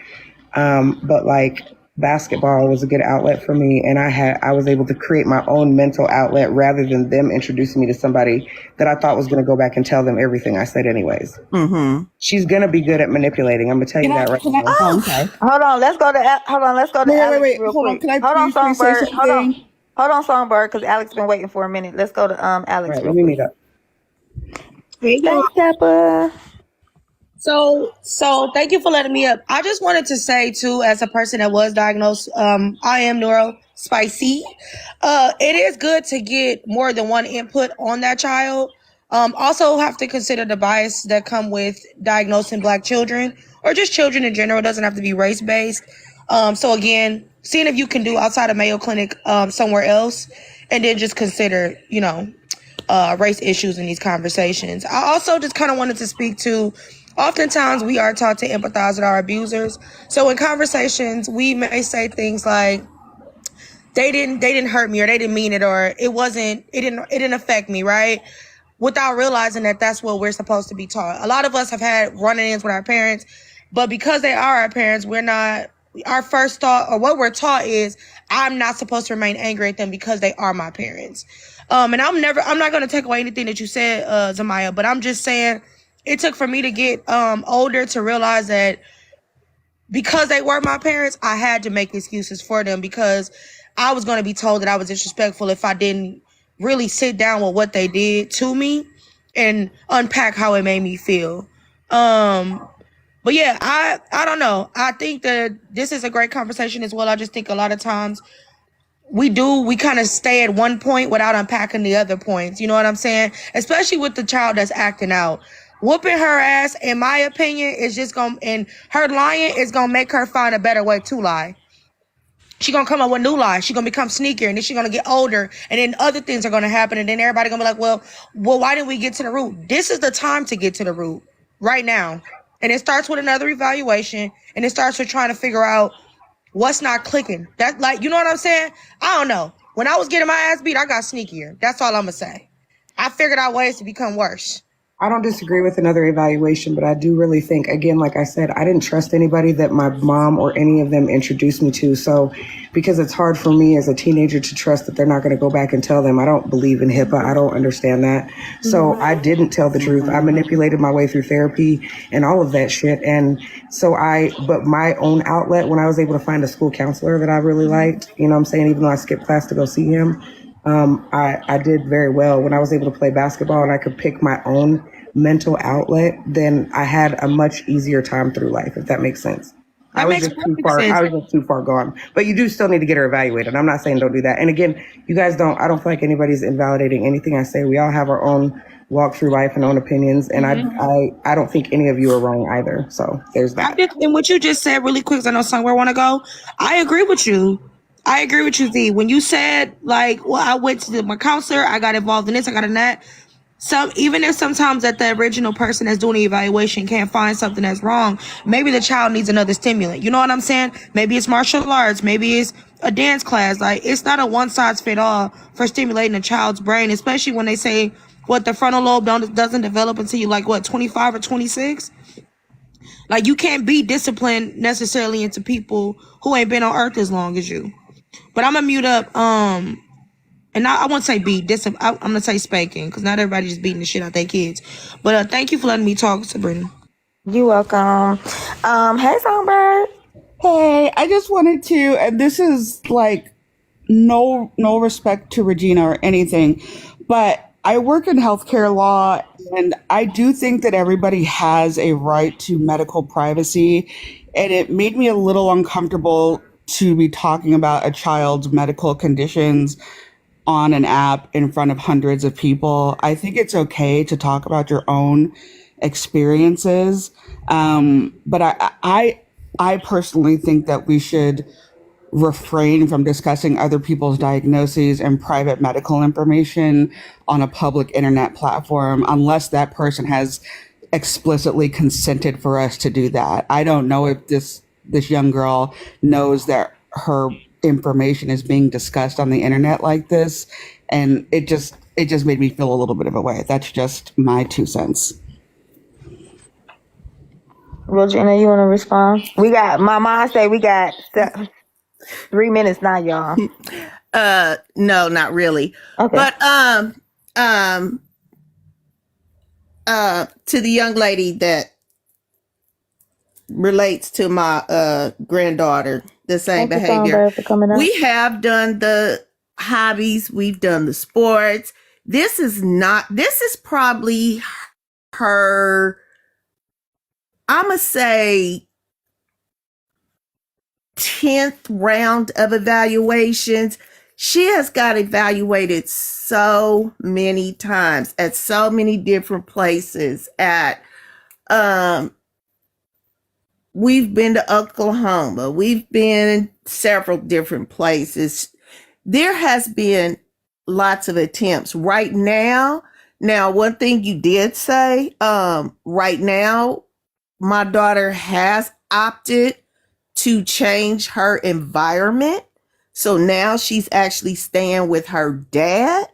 But like basketball was a good outlet for me, and I was able to create my own mental outlet rather than them introducing me to somebody that I thought was going to go back and tell them everything I said anyways. She's going to be good at manipulating. I'm going to tell you that right now.
Oh, okay.
Hold on, let's go to Alex
Wait.
real
Hold on.
quick.
Can I
Hold on,
please say
Songbird.
something?
Hold on, Songbird, because Alex been waiting for a minute. Let's go to Alex
Right,
real
let me
quick.
meet up.
Hey, y'all.
Thanks, Peppa.
So thank you for letting me up. I just wanted to say too, as a person that was diagnosed, I am neurospicy. It is good to get more than one input on that child. Also have to consider the bias that come with diagnosing Black children or just children in general. It doesn't have to be race based. So again, seeing if you can do outside of Mayo Clinic somewhere else, and then just consider, race issues in these conversations. I also just kind of wanted to speak to, oftentimes we are taught to empathize with our abusers. So in conversations, we may say things like, they didn't hurt me, or they didn't mean it, or it didn't affect me, right? Without realizing that that's what we're supposed to be taught. A lot of us have had run-ins with our parents, but because they are our parents, our first thought, or what we're taught is, I'm not supposed to remain angry at them because they are my parents. And I'm not going to take away anything that you said, Zamaya, but I'm just saying it took for me to get older to realize that because they were my parents, I had to make excuses for them, because I was going to be told that I was disrespectful if I didn't really sit down with what they did to me and unpack how it made me feel. But yeah, I don't know. I think that this is a great conversation as well. I just think a lot of times we kind of stay at one point without unpacking the other points. You know what I'm saying? Especially with the child that's acting out. Whooping her ass, in my opinion, is just and her lying is gonna make her find a better way to lie. She gonna come up with new lies. She gonna become sneakier, and then she gonna get older, and then other things are gonna happen, and then everybody gonna be like, well, why didn't we get to the root? This is the time to get to the root, right now. And it starts with another evaluation, and it starts with trying to figure out what's not clicking. That, like, you know what I'm saying? I don't know. When I was getting my ass beat, I got sneakier. That's all I'm gonna say. I figured out ways to become worse.
I don't disagree with another evaluation, but I do really think, again, like I said, I didn't trust anybody that my mom or any of them introduced me to. So because it's hard for me as a teenager to trust that they're not going to go back and tell them. I don't believe in HIPAA. I don't understand that. So I didn't tell the truth. I manipulated my way through therapy and all of that shit. And so but my own outlet, when I was able to find a school counselor that I really liked, you know what I'm saying, even though I skipped class to go see him, I did very well. When I was able to play basketball and I could pick my own mental outlet, then I had a much easier time through life, if that makes sense. I
That
was
makes
just too
perfect
far.
sense.
I was just too far gone. But you do still need to get her evaluated. I'm not saying don't do that. And again, you guys don't. I don't feel like anybody's invalidating anything I say. We all have our own walk through life and own opinions. And I don't think any of you are wrong either. So there's that.
And what you just said really quick, 'cause I know somewhere I want to go. I agree with you. I agree with you, Z. When you said, like, well, I went to my counselor, I got involved in this, I got in that. Even if sometimes that the original person that's doing the evaluation can't find something that's wrong, maybe the child needs another stimulant. You know what I'm saying? Maybe it's martial arts, maybe it's a dance class. Like, it's not a one size fit all for stimulating a child's brain, especially when they say what the frontal lobe doesn't develop until you like 25 or 26. Like, you can't be disciplined necessarily into people who ain't been on earth as long as you. But I'm gonna mute up. And I won't say beat. I'm gonna say spanking, because not everybody just beating the shit out their kids. But thank you for letting me talk, Sabrina.
You welcome. Hey, Songbird.
Hey, I just wanted to, and this is like no respect to Regina or anything, but I work in healthcare law, and I do think that everybody has a right to medical privacy, and it made me a little uncomfortable to be talking about a child's medical conditions on an app in front of hundreds of people. I think it's okay to talk about your own experiences, but I personally think that we should refrain from discussing other people's diagnoses and private medical information on a public internet platform unless that person has explicitly consented for us to do that. I don't know if this young girl knows that her information is being discussed on the internet like this, and it just made me feel a little bit of a way. That's just my 2 cents.
Regina, you want to respond? We got, my mom say we got 3 minutes now, y'all.
No, not really.
Okay.
But to the young lady that relates to my granddaughter, the same
Thank you,
behavior.
Songbird, for coming up.
We have done the hobbies, we've done the sports. This is probably her, I'ma say 10th round of evaluations. She has got evaluated so many times at so many different places. We've been to Oklahoma. We've been several different places. There has been lots of attempts. Right now, one thing you did say, right now, my daughter has opted to change her environment. So now she's actually staying with her dad.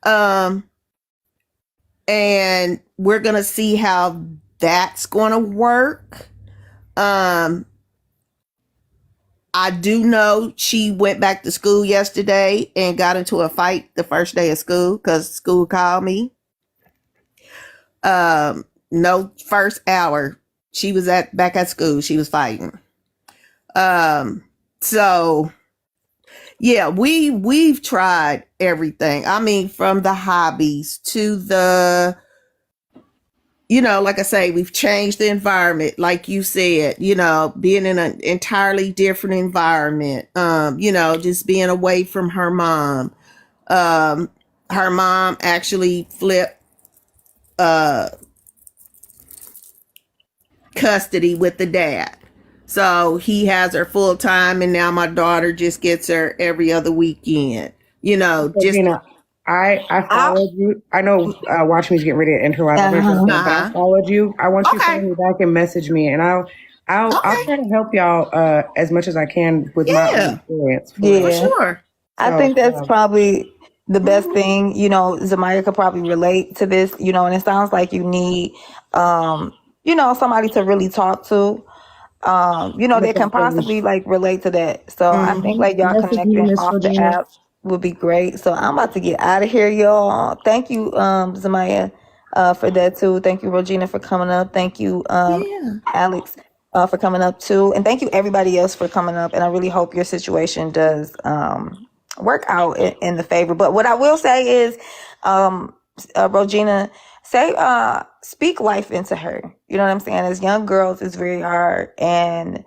And we're going to see how that's going to work. I do know she went back to school yesterday and got into a fight the first day of school because school called me. No, first hour she was back at school. She was fighting. So yeah, we've tried everything. I mean, from the hobbies to the, like I say, we've changed the environment, like you said, being in an entirely different environment, just being away from her mom. Her mom actually flipped custody with the dad. So he has her full time, and now my daughter just gets her every other weekend.
I followed you. I know Watch Me's getting ready to enter out of it, but I followed you. I want you to follow me back and message me, and I'll try to help y'all as much as I can with my own experience.
For
sure.
I think that's probably the best thing. Zamaya could probably relate to this. And it sounds like you need, somebody to really talk to. They can possibly relate to that. So I think y'all connecting off the app would be great. So I'm about to get out of here, y'all. Thank you, Zamaya, for that too. Thank you, Regina, for coming up. Thank you, Alex, for coming up too. And thank you everybody else for coming up. And I really hope your situation does work out in the favor. But what I will say is, Rogina, say, speak life into her. You know what I'm saying? As young girls, it's very hard. And,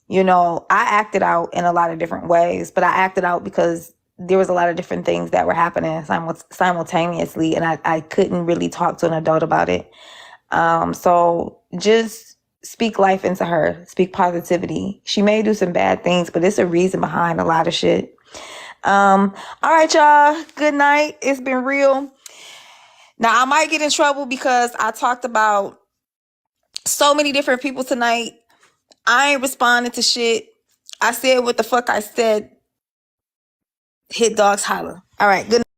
you know, I acted out in a lot of different ways, but I acted out because there was a lot of different things that were happening simultaneously, and I couldn't really talk to an adult about it. So just speak life into her, speak positivity. She may do some bad things, but it's a reason behind a lot of shit. All right, y'all. Good night. It's been real. Now, I might get in trouble because I talked about so many different people tonight. I ain't responding to shit. I said what the fuck I said. Hit dogs holler. All right. Good night.